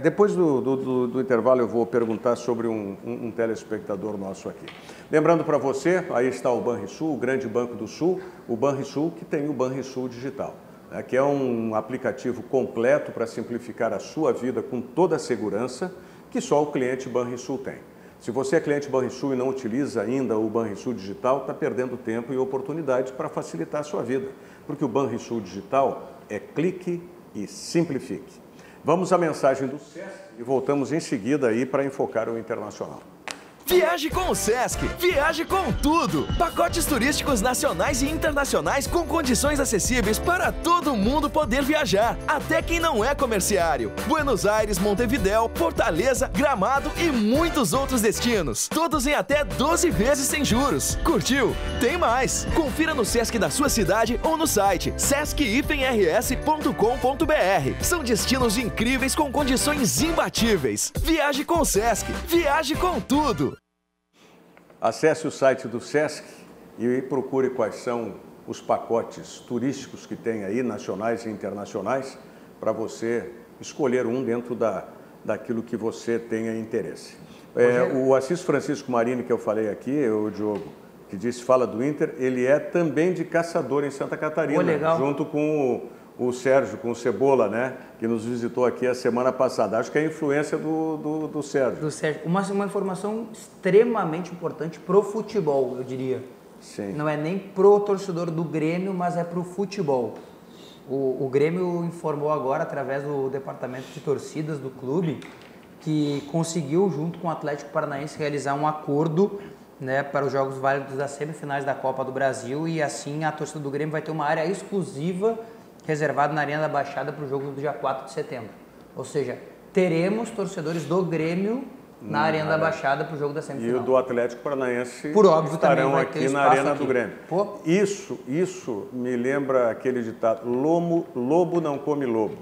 depois do intervalo eu vou perguntar sobre um telespectador nosso aqui. Lembrando para você, aí está o Banrisul, o grande banco do Sul, o Banrisul que tem o Banrisul Digital, né, que é um aplicativo completo para simplificar a sua vida com toda a segurança que só o cliente Banrisul tem. Se você é cliente Banrisul e não utiliza ainda o Banrisul Digital, está perdendo tempo e oportunidade para facilitar a sua vida. Porque o Banrisul Digital é clique e simplifique. Vamos à mensagem do Sesc e voltamos em seguida aí para enfocar o Internacional. Viaje com o Sesc, viaje com tudo. Pacotes turísticos nacionais e internacionais com condições acessíveis para todo mundo poder viajar, até quem não é comerciário. Buenos Aires, Montevidéu, Fortaleza, Gramado e muitos outros destinos. Todos em até 12 vezes sem juros. Curtiu? Tem mais! Confira no Sesc da sua cidade ou no site sesc-rs.com.br. São destinos incríveis com condições imbatíveis. Viaje com o Sesc, viaje com tudo. Acesse o site do Sesc e procure quais são os pacotes turísticos que tem aí, nacionais e internacionais, para você escolher um dentro daquilo que você tenha interesse. O Assis Francisco Marini, que eu falei aqui, o Diogo, que fala do Inter, ele é também de Caçador, em Santa Catarina, junto com o Sérgio, com o Cebola, né, que nos visitou aqui a semana passada. Acho que é a influência do Sérgio. Do Sérgio. Uma informação extremamente importante pro futebol, eu diria. Sim. Não é nem pro torcedor do Grêmio, mas é pro futebol. O Grêmio informou agora, através do departamento de torcidas do clube, que conseguiu, junto com o Atlético Paranaense, realizar um acordo, né, para os jogos válidos das semifinais da Copa do Brasil, e assim a torcida do Grêmio vai ter uma área exclusiva reservada na Arena da Baixada para o jogo do dia 4 de setembro. Ou seja, teremos torcedores do Grêmio na Arena da Baixada para o jogo da semifinal. E o do Atlético Paranaense por óbvio, estarão aqui na Arena aqui do Grêmio. Pô. Isso me lembra aquele ditado, lobo não come lobo.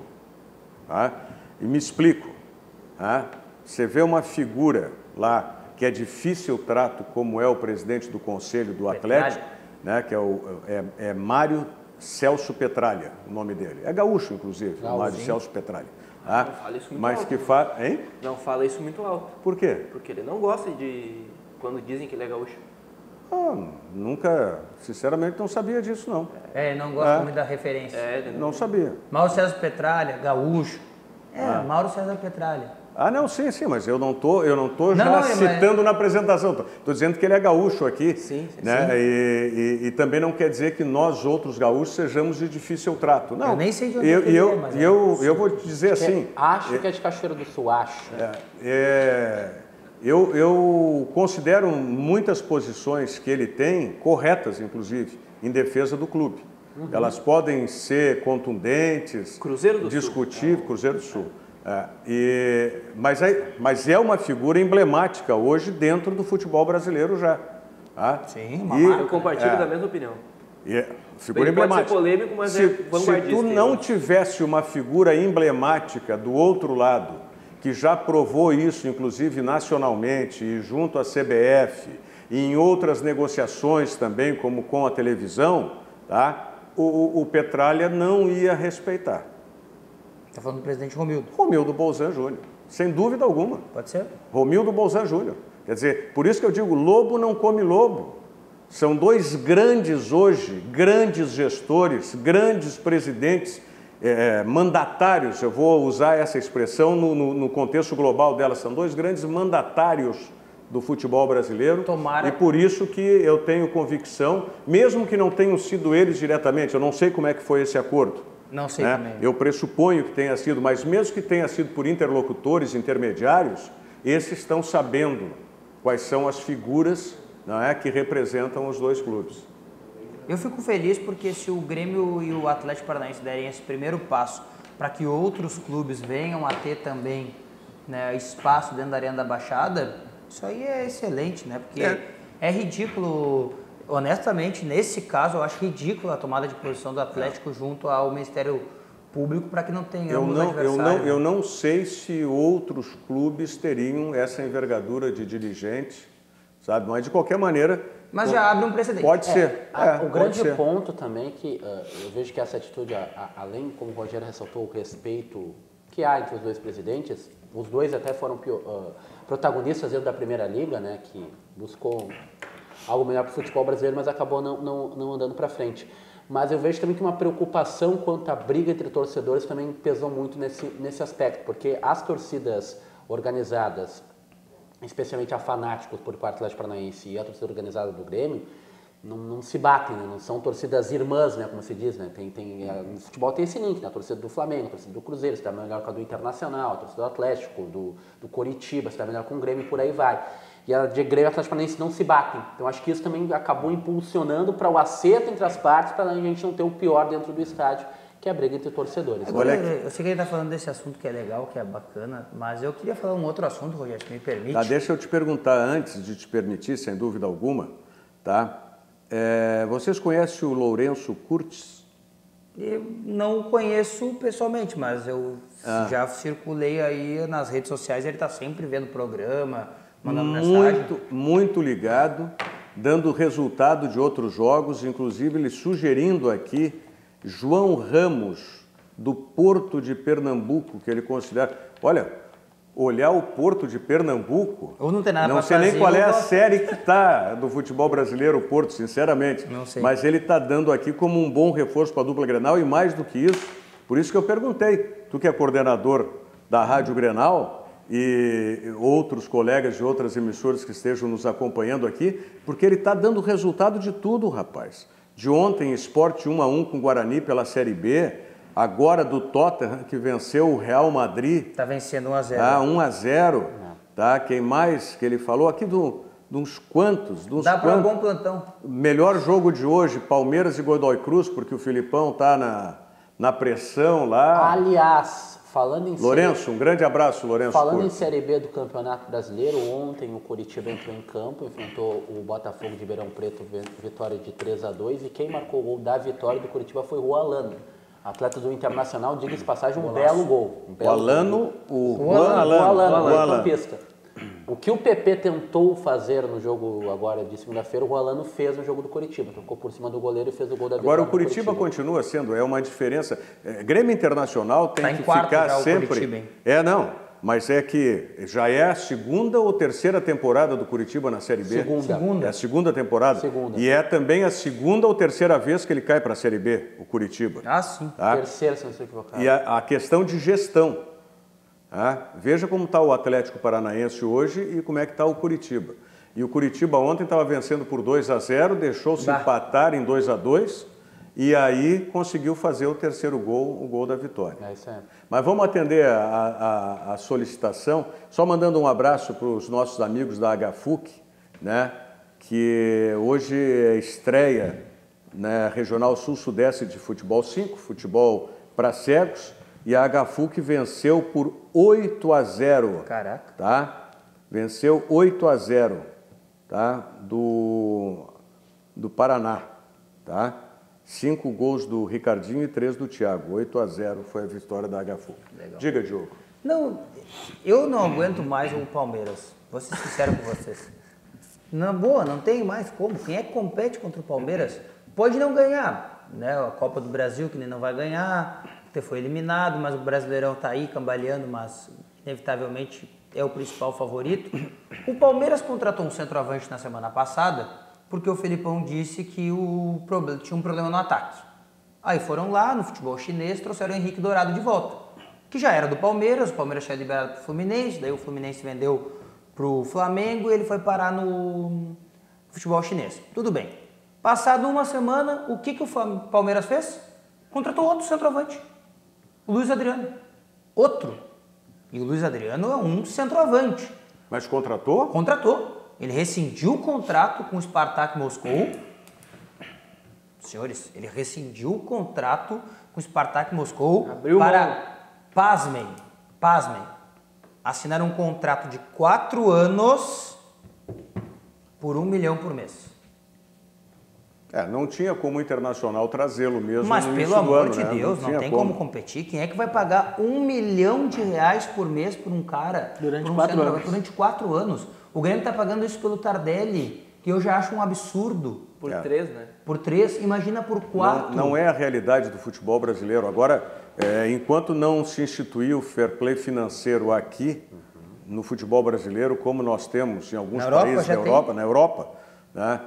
Tá? E me explico. Tá? Você vê uma figura lá que é difícil trato, como é o presidente do Conselho do Atlético, né, que é Mário Celso Petralha, o nome dele. É gaúcho, inclusive, Mário Celso Petralha. Não fala isso muito alto. Hein? Não fala isso muito alto. Por quê? Porque ele não gosta quando dizem que ele é gaúcho. Nunca, sinceramente, não sabia disso, não. Ele não gosta muito da referência. Não sabia. Mauro César Petralha, gaúcho. Mauro César Petralha. Ah, não, sim, mas eu não tô já citando na apresentação. Tô dizendo que ele é gaúcho aqui. Sim. E também não quer dizer que nós, outros gaúchos, sejamos de difícil trato. Não. Eu nem sei de onde ele é, mas... Eu vou te dizer assim... Acho que é de Cachoeiro do Sul, acho. Eu considero muitas posições que ele tem corretas, inclusive, em defesa do clube. Elas podem ser contundentes, Cruzeiro do discutíveis, Cruzeiro do Sul. Mas é uma figura emblemática hoje dentro do futebol brasileiro já. Tá? Sim, eu compartilho da mesma opinião. Figura Ele emblemática. pode ser polêmico, mas é vanguardista. Se tu não tivesse uma figura emblemática do outro lado, que já provou isso, inclusive nacionalmente, e junto à CBF, e em outras negociações também, como com a televisão, tá? O Petralha não ia respeitar. Está falando do presidente Romildo. Romildo Bolzan Júnior, sem dúvida alguma. Pode ser. Romildo Bolzan Júnior. Quer dizer, por isso que eu digo, lobo não come lobo. São dois grandes hoje, grandes gestores, grandes presidentes, mandatários, eu vou usar essa expressão no contexto global dela, são dois grandes mandatários do futebol brasileiro. Tomara. E por isso que eu tenho convicção, mesmo que não tenham sido eles diretamente, eu não sei como é que foi esse acordo. Não sei também. Eu pressuponho que tenha sido, mas mesmo que tenha sido por interlocutores, intermediários, esses estão sabendo quais são as figuras, não é, que representam os dois clubes. Eu fico feliz porque se o Grêmio e o Atlético Paranaense derem esse primeiro passo para que outros clubes venham a ter também, né, espaço dentro da Arena da Baixada, isso aí é excelente, né? Porque é ridículo, honestamente, nesse caso, eu acho ridículo a tomada de posição do Atlético junto ao Ministério Público para que não tenha adversário. Eu não sei se outros clubes teriam essa envergadura de dirigente, sabe? Mas de qualquer maneira... Mas já abre um precedente. Pode ser. O grande ponto também é que eu vejo que essa atitude, além, como o Rogério ressaltou, o respeito que há entre os dois presidentes, os dois até foram protagonistas dentro da Primeira Liga, né, que buscou algo melhor para o futebol brasileiro, mas acabou não andando para frente. Mas eu vejo também que uma preocupação quanto à briga entre torcedores também pesou muito nesse aspecto, porque as torcidas organizadas, especialmente a Fanáticos por parte do Atlético Paranaense e a torcida organizada do Grêmio, não se batem, né? Não são torcidas irmãs, né? Como se diz, né? No futebol tem esse link, né? A torcida do Flamengo, a torcida do Cruzeiro, se dá melhor com a do Internacional, a torcida do Atlético, do Coritiba, se dá melhor com o Grêmio e por aí vai. E a de Grêmio e Atlético Paranaense não se batem. Então acho que isso também acabou impulsionando para o acerto entre as partes, para a gente não ter o pior dentro do estádio, que é a briga entre torcedores. Agora, eu sei que ele está falando desse assunto que é legal, que é bacana, mas eu queria falar um outro assunto, Rogério, se me permite. Tá, deixa eu te perguntar, antes de te permitir, sem dúvida alguma, tá? Vocês conhecem o Lourenço Curtis? Eu não conheço pessoalmente, mas eu já circulei aí nas redes sociais, ele está sempre vendo o programa, mandando mensagem. Muito ligado, dando resultado de outros jogos, inclusive ele sugerindo aqui João Ramos, do Porto de Pernambuco, que ele considera... Olha, olhar o Porto de Pernambuco... Ou não tem nada não sei nem qual é a série que está do futebol brasileiro, o Porto, sinceramente. Não sei. Mas ele está dando aqui como um bom reforço para a dupla Grenal e mais do que isso, por isso que eu perguntei, tu que é coordenador da Rádio Grenal e outros colegas de outras emissoras que estejam nos acompanhando aqui, porque ele está dando resultado de tudo, rapaz. De ontem, Sport 1-1 com o Guarani pela Série B, agora do Tottenham, que venceu o Real Madrid. Está vencendo 1-0. 1-0. Tá? Quem mais que ele falou? Aqui de uns quantos. Dá para um bom plantão. Melhor jogo de hoje, Palmeiras e Godoy Cruz, porque o Filipão está na pressão lá. Aliás, falando em Lourenço, um grande abraço, Lourenço. Falando em Série B do Campeonato Brasileiro, ontem o Coritiba entrou em campo, enfrentou o Botafogo de Ribeirão Preto, vitória de 3-2, e quem marcou o gol da vitória do Coritiba foi o Alano, atleta do Internacional, diga-se de passagem, um belo gol. O Alano, o Alano, campista. O que o PP tentou fazer no jogo agora de segunda-feira, o Alano fez no jogo do Coritiba. Tocou por cima do goleiro e fez o gol da vitória. Agora o Coritiba continua sendo, uma diferença. Grêmio Internacional tem que ficar sempre... Coritiba, hein? Mas é que já é a segunda ou terceira temporada do Curitiba na Série B? Segunda. É a segunda temporada? Segunda. E é também a segunda ou terceira vez que ele cai para a Série B, o Curitiba. Ah, sim. Tá? Terceira, se não se equivocar. E a questão de gestão. Veja como está o Atlético Paranaense hoje e como é que está o Curitiba. E o Curitiba ontem estava vencendo por 2-0, deixou-se empatar em 2-2 e aí conseguiu fazer o terceiro gol, o gol da vitória. É isso aí. Mas vamos atender a solicitação, só mandando um abraço para os nossos amigos da HFUC, né, que hoje estreia, né, Regional Sul-Sudeste de Futebol 5, futebol para cegos, e a HFUC venceu por 8-0. Caraca. Tá? Venceu 8-0, tá? Do Paraná, tá? 5 gols do Ricardinho e 3 do Thiago. 8-0 foi a vitória da HFUC. Legal. Diga, Diogo. Não, eu não aguento mais o Palmeiras. Vou ser sincero com vocês. Na boa, não tem mais como. Quem é que compete contra o Palmeiras pode não ganhar, né? A Copa do Brasil, que ele não vai ganhar, porque foi eliminado, mas o Brasileirão tá aí cambaleando, mas inevitavelmente é o principal favorito. O Palmeiras contratou um centroavante na semana passada porque o Felipão disse que tinha um problema no ataque. Aí foram lá no futebol chinês, trouxeram o Henrique Dourado de volta, que já era do Palmeiras, o Palmeiras tinha liberado para o Fluminense, daí o Fluminense vendeu para o Flamengo e ele foi parar no futebol chinês. Tudo bem. Passado uma semana, o que o Palmeiras fez? Contratou outro centroavante, o Luiz Adriano. Outro. E o Luiz Adriano é um centroavante. Mas contratou? Contratou. Ele rescindiu o contrato com o Spartak Moscou. Senhores, ele rescindiu o contrato com o Spartak Moscou pasmem, assinar um contrato de 4 anos por 1 milhão por mês. Não tinha como o Internacional trazê-lo mesmo. Mas no pelo amor de ano, Deus, não tem como competir. Quem é que vai pagar R$1 milhão por mês por um cara? Durante 4 anos. Durante 4 anos. O Grêmio está pagando isso pelo Tardelli, que eu já acho um absurdo. Por 3, né? Por 3, imagina por 4. Não é a realidade do futebol brasileiro. Agora, enquanto não se instituir o fair play financeiro aqui, no futebol brasileiro, como nós temos em alguns países da Europa, na Europa, né?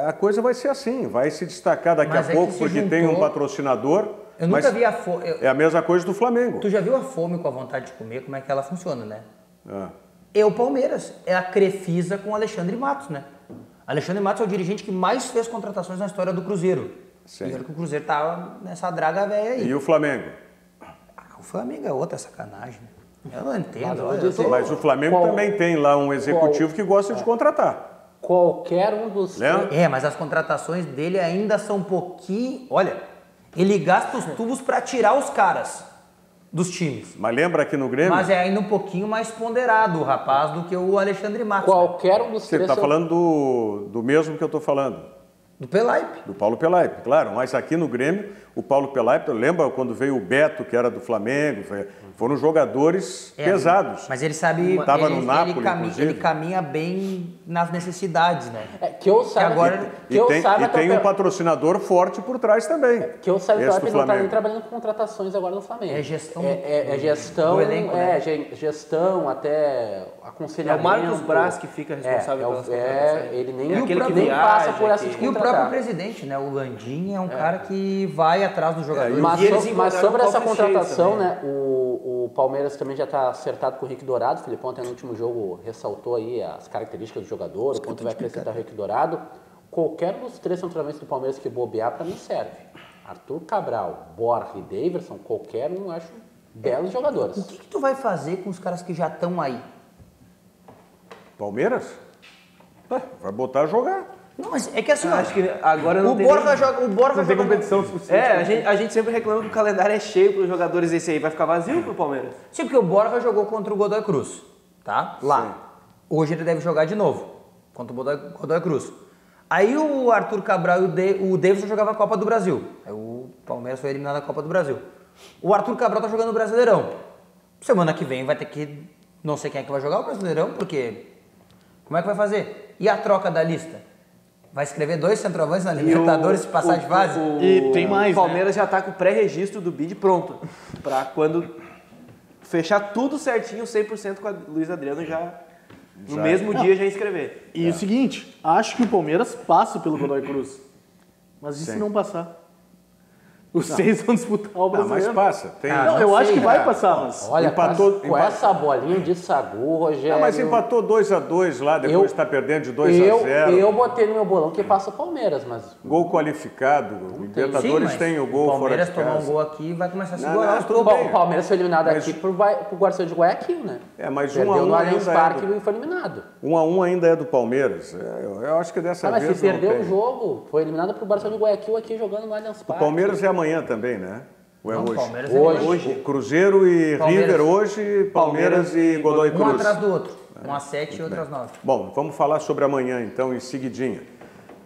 A coisa vai ser assim, vai se destacar daqui a pouco porque tem um patrocinador. Eu nunca vi a fome. É a mesma coisa do Flamengo. Tu já viu a fome com a vontade de comer, como é que ela funciona, né? É o Palmeiras, é a Crefisa com o Alexandre Matos, né? Alexandre Matos é o dirigente que mais fez contratações na história do Cruzeiro. Sim. E olha que o Cruzeiro tava nessa draga velha aí. E o Flamengo? O Flamengo é outra sacanagem. Eu não entendo. Mas o Flamengo também tem lá um executivo que gosta de contratar. Qualquer um dos... Mas as contratações dele ainda são um pouquinho... Olha, ele gasta os tubos para tirar os caras dos times. Mas lembra aqui no Grêmio? Mas é ainda um pouquinho mais ponderado o rapaz do que o Alexandre Matos. Qualquer um dos Você está falando do mesmo que eu estou falando. Do Pelaipe. Do Paulo Pelaipe, claro. Mas aqui no Grêmio, o Paulo Pelaipe, lembra quando veio o Beto, que era do Flamengo, foram jogadores pesados. Mas ele sabe... Estava no Napoli, ele caminha bem nas necessidades, né? Que eu saiba... E tem um patrocinador forte por trás também. Que eu saiba, o Pelaipe não está nem trabalhando com contratações agora no Flamengo. É gestão gestão do elenco, né? Gestão, até aconselhamento. É o Marcos Braz que fica responsável pelas contratações. Ele nem, aquele que nem viaja, passa por essa de E o próprio presidente, né? O Landim é um cara que vai atrás dos jogadores. Mas sobre essa contratação, né? O Palmeiras também já está acertado com o Henrique Dourado. O Filipão até no último jogo ressaltou aí as características do jogador, o quanto vai acrescentar o Henrique Dourado. Qualquer dos 3 centroavantes do Palmeiras que bobear, para mim serve. Arthur Cabral, Borja e Daverson, qualquer um, eu acho belos jogadores. O que tu vai fazer com os caras que já estão aí? Palmeiras? Vai botar a jogar. Não, mas é que assim, acho que agora não tem o Borja Não tem competição suficiente. a gente sempre reclama que o calendário é cheio para os jogadores. Esse aí vai ficar vazio pro Palmeiras. Sim, porque o Borja jogou contra o Godoy Cruz, tá? Lá. Sim. Hoje ele deve jogar de novo contra o Godoy Cruz. Aí o Arthur Cabral e o Davidson jogavam a Copa do Brasil. Aí o Palmeiras foi eliminado da Copa do Brasil. O Arthur Cabral tá jogando o Brasileirão. Semana que vem vai ter que... Não sei quem é que vai jogar o Brasileirão, porque... Como é que vai fazer? E a troca da lista? Vai escrever 2 centroavantes na Libertadores se passar de fase? E tem mais, o Palmeiras já tá com o pré-registro do bid pronto. Para quando fechar tudo certinho, 100% com o Luiz Adriano já no mesmo dia já inscrever. E o seguinte, acho que o Palmeiras passa pelo Godoy Cruz. Mas e se não passar? Os 6 vão disputar o Não, brasileiro. mas passa. Tem... Não, eu acho que vai passar, mas... Olha, Empatou- com essa bolinha de sagu, Rogério... Não, mas empatou 2-2 lá, depois está perdendo de 2-0. Eu botei no meu bolão que passa o Palmeiras, mas... Gol qualificado. O Libertadores Sim, tem o gol o fora de Palmeiras tomou um casa. gol aqui e vai começar a Não, segurar não, os tudo poucos. bem. O Palmeiras foi eliminado Mas- aqui pro Guarani de Guayaquil, né? Mas Perdeu 1-1 no Allianz ainda Parque é e foi eliminado. 1-1 ainda é do Palmeiras. Eu acho que dessa Mas vez se perdeu não o tem. jogo, foi eliminado pro Barcelona de Guayaquil aqui jogando no Allianz O Parque. Palmeiras é amanhã também, né? Ou é Não, hoje? Palmeiras é Hoje. O Cruzeiro e Palmeiras. River hoje, Palmeiras e Godoy Um Cruz. atrás do outro. Um às 7 e outro às 9. Bom, vamos falar sobre amanhã então, em seguidinha.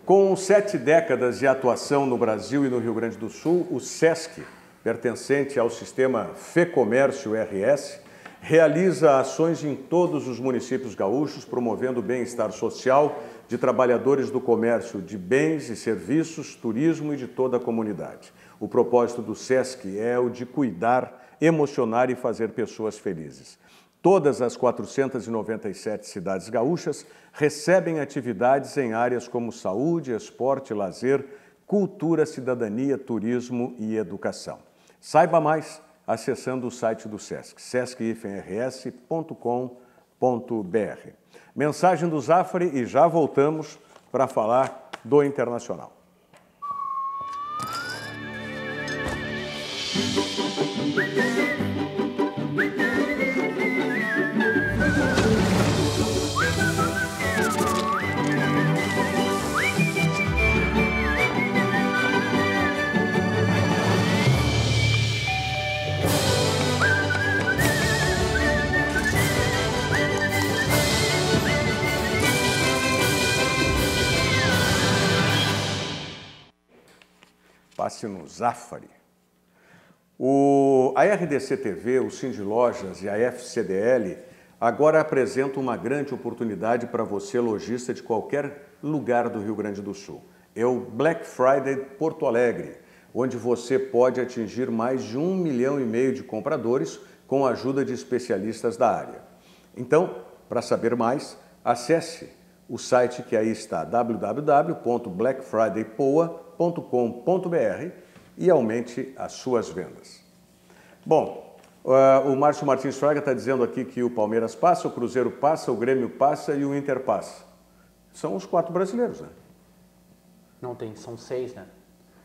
Com 7 décadas de atuação no Brasil e no Rio Grande do Sul, o SESC, pertencente ao sistema FEComércio RS, realiza ações em todos os municípios gaúchos, promovendo o bem-estar social de trabalhadores do comércio de bens e serviços, turismo e de toda a comunidade. O propósito do SESC é o de cuidar, emocionar e fazer pessoas felizes. Todas as 497 cidades gaúchas recebem atividades em áreas como saúde, esporte, lazer, cultura, cidadania, turismo e educação. Saiba mais acessando o site do SESC, sesc-rs.com.br. Mensagem do Zafari e já voltamos para falar do Internacional. Passe no Zafari. A RDC TV, o Cindy Lojas e a FCDL agora apresentam uma grande oportunidade para você, lojista de qualquer lugar do Rio Grande do Sul. É o Black Friday Porto Alegre, onde você pode atingir mais de 1,5 milhão de compradores com a ajuda de especialistas da área. Então, para saber mais, acesse o site que aí está, www.blackfridaypoa.com.br e aumente as suas vendas. Bom, o Márcio Martins Fraga está dizendo aqui que o Palmeiras passa, o Cruzeiro passa, o Grêmio passa e o Inter passa. São os 4 brasileiros, né? Não tem, são 6, né?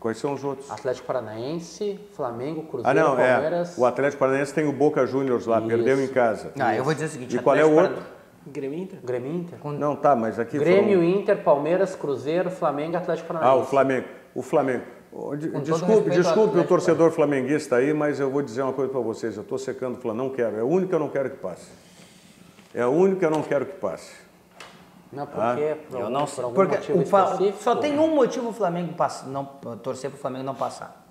Quais são os outros? Atlético Paranaense, Flamengo, Cruzeiro, não, Palmeiras... o Atlético Paranaense tem o Boca Juniors lá, Isso. perdeu em casa. Eu vou dizer o seguinte. E qual é o Atlético outro? Grêmio Inter. Grêmio Inter. Não, tá, mas aqui Grêmio, foram... Inter, Palmeiras, Cruzeiro, Flamengo, Atlético Paranaense. o Flamengo. O Flamengo. todo Desculpe respeito ao o Atlético, torcedor flamenguista aí, mas eu vou dizer uma coisa para vocês. Eu estou secando o Flamengo, não quero. É o único que eu não quero que passe. É o único que eu não quero que passe. Não, por quê? Eu não sei. Por algum Porque motivo só específico? tem um motivo o Flamengo torcer para o Flamengo não passar.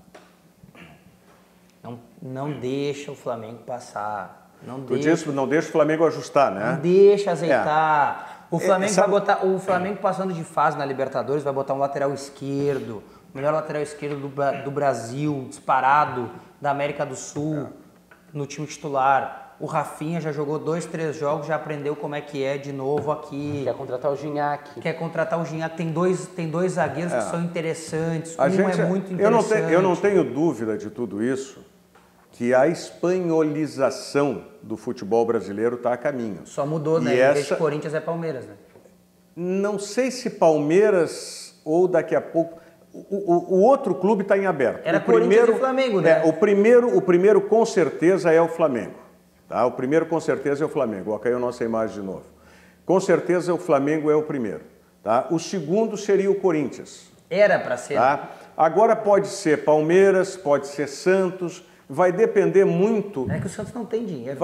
Não deixa o Flamengo passar. Tu disse, não deixa o Flamengo ajustar, né? Não deixa azeitar. O Flamengo sabe- vai botar. O Flamengo passando de fase na Libertadores vai botar um lateral esquerdo, o melhor lateral esquerdo do Brasil, disparado, da América do Sul, no time titular. O Rafinha já jogou 2, 3 jogos, já aprendeu como é que é de novo aqui. Quer contratar o Gignac. Quer contratar o Gignac. Tem dois zagueiros que são interessantes. A um gente, é muito eu interessante. não tenho dúvida de tudo isso, que a espanholização do futebol brasileiro está a caminho. Só mudou, né? E Em vez de essa- Corinthians é Palmeiras, né? Não sei se Palmeiras ou daqui a pouco... O outro clube está em aberto. Era O Corinthians e Flamengo, né? O primeiro com certeza é o Flamengo. Tá? O primeiro com certeza é o Flamengo. Ó, caiu a nossa imagem de novo. Com certeza o Flamengo é o primeiro. Tá? O segundo seria o Corinthians. Era para ser. Tá? Agora pode ser Palmeiras, pode ser Santos, vai depender muito... É que o Santos não tem dinheiro.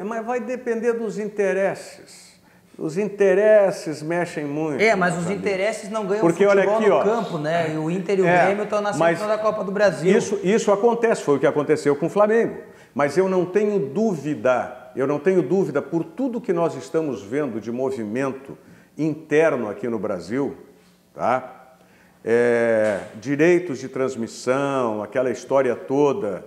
Mas vai depender dos interesses. Os interesses mexem muito. Mas os sabe? interesses não ganham Porque, futebol olha aqui, no ó, campo, né? E o Inter e o Grêmio estão na mas semifinal da Copa do Brasil. Isso acontece, foi o que aconteceu com o Flamengo. Mas eu não tenho dúvida por tudo que nós estamos vendo de movimento interno aqui no Brasil, tá? Direitos de transmissão, aquela história toda.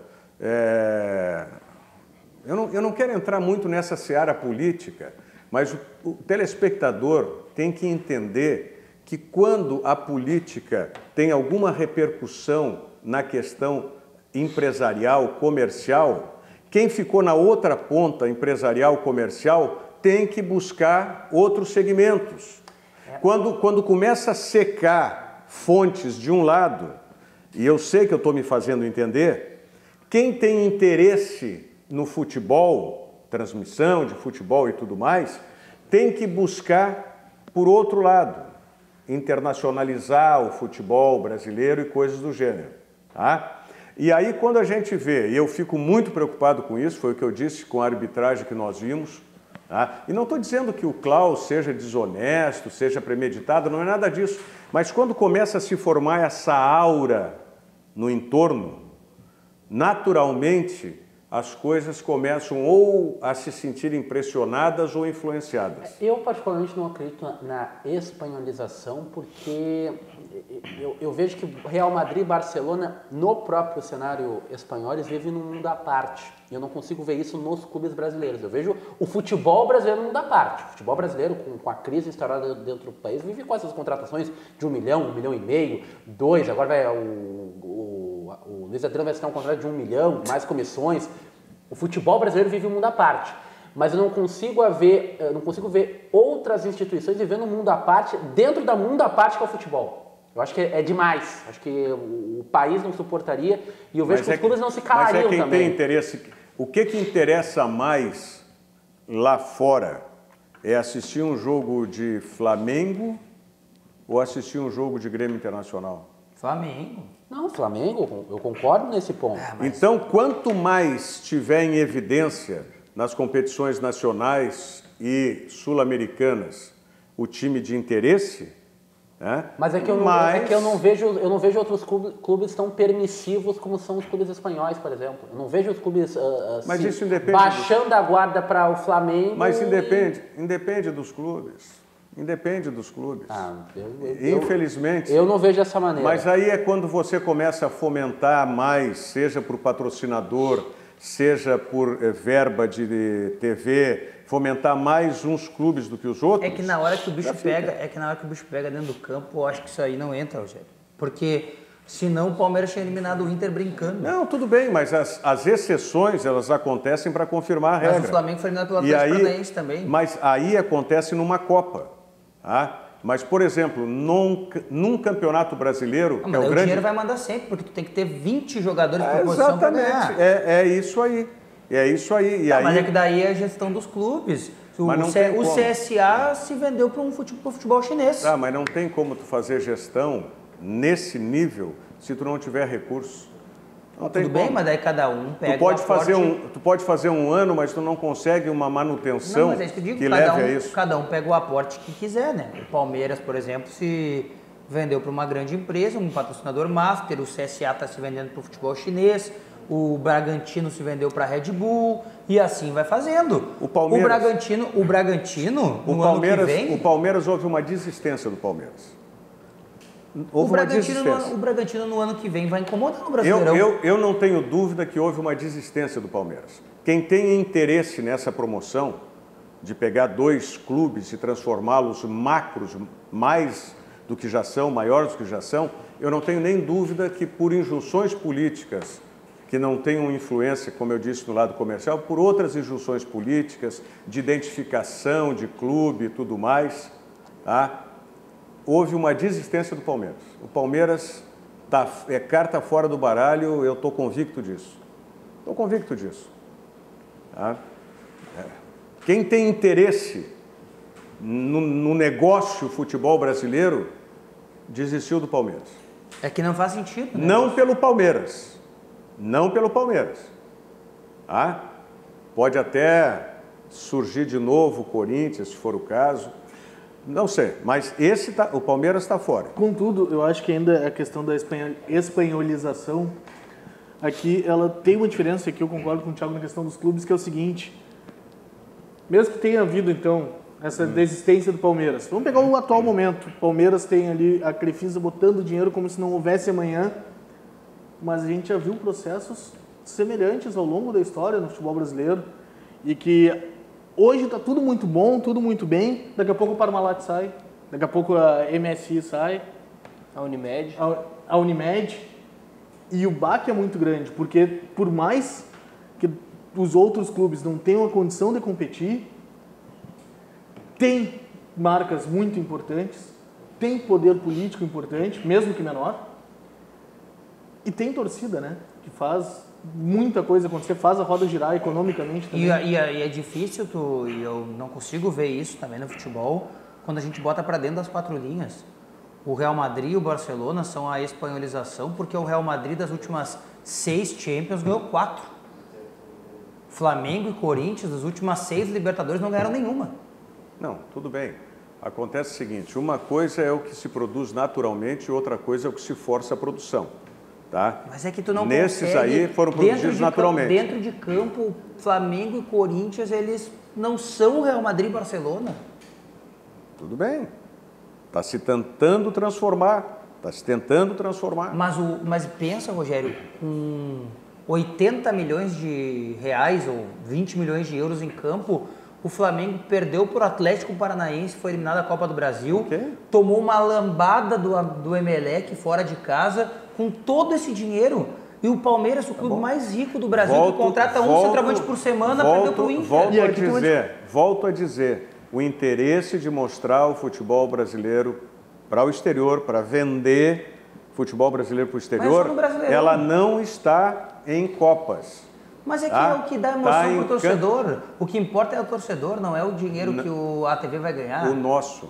Eu não quero entrar muito nessa seara política, mas o telespectador tem que entender que quando a política tem alguma repercussão na questão empresarial, comercial, quem ficou na outra ponta empresarial, comercial, tem que buscar outros segmentos. Quando começa a secar fontes de um lado, e eu sei que eu estou me fazendo entender, quem tem interesse no futebol, transmissão de futebol e tudo mais, tem que buscar por outro lado, internacionalizar o futebol brasileiro e coisas do gênero. Tá? E aí quando a gente vê, e eu fico muito preocupado com isso, foi o que eu disse com a arbitragem que nós vimos, tá? E não estou dizendo que o Klaus seja desonesto, seja premeditado, não é nada disso, mas quando começa a se formar essa aura no entorno, naturalmente as coisas começam ou a se sentir impressionadas ou influenciadas. Eu particularmente não acredito na espanholização, porque eu vejo que Real Madrid e Barcelona, no próprio cenário espanhol, eles vivem num mundo à parte. E eu não consigo ver isso nos clubes brasileiros. Eu vejo o futebol brasileiro num mundo à parte. O futebol brasileiro, com a crise instaurada dentro do país, vive com essas contratações de 1 milhão, 1,5 milhão, 2, agora vai o Luiz Adriano vai assinar um contrato de 1 milhão, mais comissões. O futebol brasileiro vive um mundo à parte. Mas eu não consigo ver outras instituições vivendo um mundo à parte dentro da mundo à parte que é o futebol. Eu acho que é demais. Acho que o país não suportaria e eu vejo que os clubes não se calariam também. Mas tem interesse. O que interessa mais lá fora é assistir um jogo de Flamengo ou assistir um jogo de Grêmio Internacional? Flamengo. Não, Flamengo, eu concordo nesse ponto. Então, quanto mais tiver em evidência nas competições nacionais e sul-americanas o time de interesse, né? Mas é que eu não vejo outros clubes tão permissivos como são os clubes espanhóis, por exemplo. Eu não vejo os clubes mas isso independe baixando a guarda para o Flamengo. Mas independe dos clubes. Independe dos clubes. Infelizmente. Eu não vejo dessa maneira. Mas aí é quando você começa a fomentar mais, seja por patrocinador, seja por verba de TV, fomentar mais uns clubes do que os outros. É que na hora que o bicho pega, dentro do campo, eu acho que isso aí não entra, Rogério. Porque senão o Palmeiras tinha eliminado o Inter brincando. Não, tudo bem, mas as exceções, elas acontecem para confirmar a regra. Mas o Flamengo foi eliminado pelo Atlético Paranaense também. Mas aí acontece numa Copa. Tá? Mas, por exemplo, num campeonato brasileiro... Mas o dinheiro vai mandar sempre, porque tu tem que ter 20 jogadores por posição para ganhar. Exatamente, é isso aí. É isso aí. E aí... Mas é que daí é a gestão dos clubes. O CSA se vendeu para o futebol chinês. Mas não tem como tu fazer gestão nesse nível se tu não tiver recurso. Tudo bem, mas daí cada um pega tu pode fazer um ano, mas tu não consegue uma manutenção mas é isso que eu digo, leve a isso. Cada um pega o aporte que quiser, né? O Palmeiras, por exemplo, se vendeu para uma grande empresa, um patrocinador master, o CSA está se vendendo para o futebol chinês, o Bragantino se vendeu para a Red Bull e assim vai fazendo. O Bragantino, ano que vem... O Palmeiras houve uma desistência do Palmeiras. O Bragantino no ano que vem vai incomodar no Brasileirão. Eu não tenho dúvida que houve uma desistência do Palmeiras. Quem tem interesse nessa promoção de pegar 2 clubes e transformá-los macros mais do que já são, maiores do que já são, eu não tenho nem dúvida que por injunções políticas que não tenham influência, como eu disse, no lado comercial, por outras injunções políticas, de identificação de clube e tudo mais, tá? Houve uma desistência do Palmeiras. O Palmeiras é carta fora do baralho, eu estou convicto disso. Estou convicto disso. Tá? Quem tem interesse no negócio futebol brasileiro, desistiu do Palmeiras. É que não faz sentido, né? Não pelo Palmeiras. Não pelo Palmeiras. Tá? Pode até surgir de novo o Corinthians, se for o caso. Não sei, mas o Palmeiras está fora. Contudo, eu acho que ainda a questão da espanholização, aqui ela tem uma diferença, aqui eu concordo com o Thiago na questão dos clubes, que é o seguinte, mesmo que tenha havido, então, essa desistência do Palmeiras, vamos pegar o atual momento, o Palmeiras tem ali a Crefisa botando dinheiro como se não houvesse amanhã, mas a gente já viu processos semelhantes ao longo da história no futebol brasileiro, e que... Hoje está tudo muito bom, tudo muito bem. Daqui a pouco o Parmalat sai. Daqui a pouco a MSI sai. A Unimed. A Unimed. E o baque é muito grande, porque por mais que os outros clubes não tenham a condição de competir, tem marcas muito importantes, tem poder político importante, mesmo que menor, e tem torcida, né? Que faz muita coisa acontecer, faz a roda girar economicamente também. E é difícil, e eu não consigo ver isso também no futebol, quando a gente bota para dentro das 4 linhas. O Real Madrid e o Barcelona são a espanholização, porque o Real Madrid das últimas 6 Champions ganhou 4. Flamengo e Corinthians das últimas 6 Libertadores não ganharam nenhuma. Não, tudo bem. Acontece o seguinte, uma coisa é o que se produz naturalmente e outra coisa é o que se força a produção. Tá? Mas é que tu não Nesses consegue, aí foram produzidos naturalmente. Dentro de campo, Flamengo e Corinthians, eles não são o Real Madrid e Barcelona. Tudo bem. Está se tentando transformar. Mas pensa, Rogério, com 80 milhões de reais ou 20 milhões de euros em campo, o Flamengo perdeu para o Atlético Paranaense, foi eliminado da Copa do Brasil, tomou uma lambada do Emelec fora de casa, com todo esse dinheiro. E o Palmeiras, o clube mais rico do Brasil, que contrata um centroavante por semana, perdeu para o Inter. Volto a dizer, o interesse de mostrar o futebol brasileiro para o exterior, para vender futebol brasileiro para o exterior, ela não está em Copas. Mas é que é o que dá emoção para o torcedor. O que importa é o torcedor, não é o dinheiro que a TV vai ganhar. O nosso.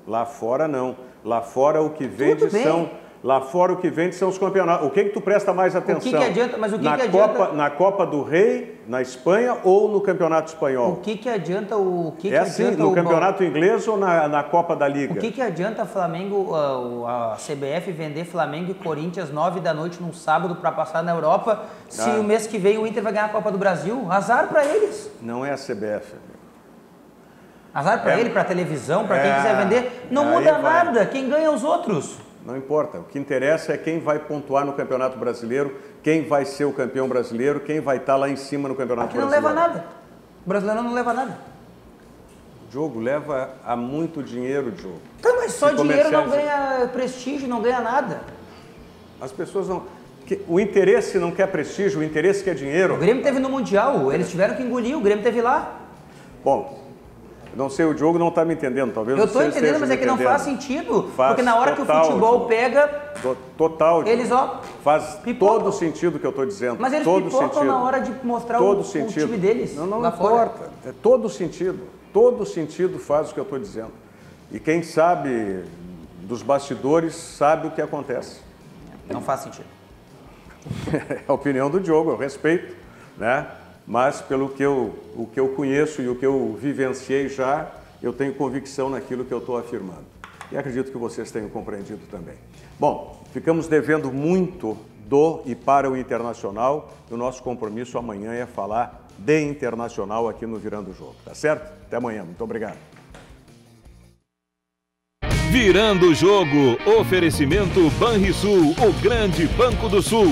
Lá fora não. Lá fora o que vende são... Lá fora o que vende são os campeonatos. O que tu presta mais atenção? O que adianta? Mas o que adianta? Na Copa do Rei, na Espanha ou no Campeonato Espanhol? O que adianta no Campeonato Inglês ou na Copa da Liga? O que adianta Flamengo, a CBF vender Flamengo e Corinthians 9 da noite num sábado para passar na Europa, se o mês que vem o Inter vai ganhar a Copa do Brasil? Azar para eles. Não é a CBF. Azar para ele, para a televisão, para quem quiser vender. Não muda nada. Quem ganha é os outros. Não importa, o que interessa é quem vai pontuar no Campeonato Brasileiro, quem vai ser o campeão brasileiro, quem vai estar lá em cima no Campeonato Brasileiro. Aqui não leva nada. O brasileiro não leva nada. Diogo, leva a muito dinheiro, Diogo. Tá, mas só dinheiro não ganha prestígio, não ganha nada. As pessoas não... O interesse não quer prestígio, o interesse quer dinheiro. O Grêmio teve no Mundial, eles tiveram que engolir, o Grêmio teve lá. Bom... Não sei, o Diogo não está me entendendo, talvez. Eu estou entendendo, mas é que não faz sentido. Porque na hora que o futebol pega... Total. Eles, faz todo o sentido que eu estou dizendo. Mas eles pipocam na hora de mostrar o time deles. Não importa. É todo sentido. Todo sentido faz o que eu estou dizendo. E quem sabe dos bastidores sabe o que acontece. Não faz sentido. É a opinião do Diogo, eu respeito, né? Mas pelo que o que eu conheço e o que eu vivenciei já, eu tenho convicção naquilo que eu estou afirmando. E acredito que vocês tenham compreendido também. Bom, ficamos devendo muito do e para o Internacional. E o nosso compromisso amanhã é falar de Internacional aqui no Virando o Jogo. Tá certo? Até amanhã. Muito obrigado. Virando o Jogo. Oferecimento Banrisul, o grande Banco do Sul.